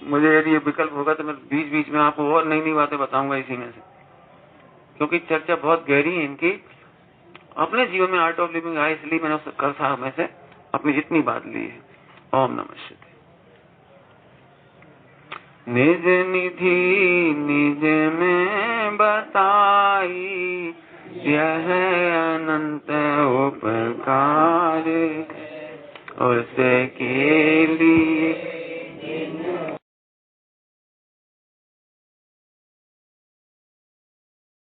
मुझे यदि ये विकल्प होगा तो मैं बीच बीच में आपको और नई नई बातें बताऊंगा इसी में से, क्योंकि चर्चा बहुत गहरी है इनकी। अपने जीवन में आर्ट ऑफ लिविंग आया, इसलिए मैंने उस कल साहब में से अपनी जितनी बात ली है। ओम नमः शिवाय। निज निधि निज में बताई, यह अनंत उपकार उसके लिए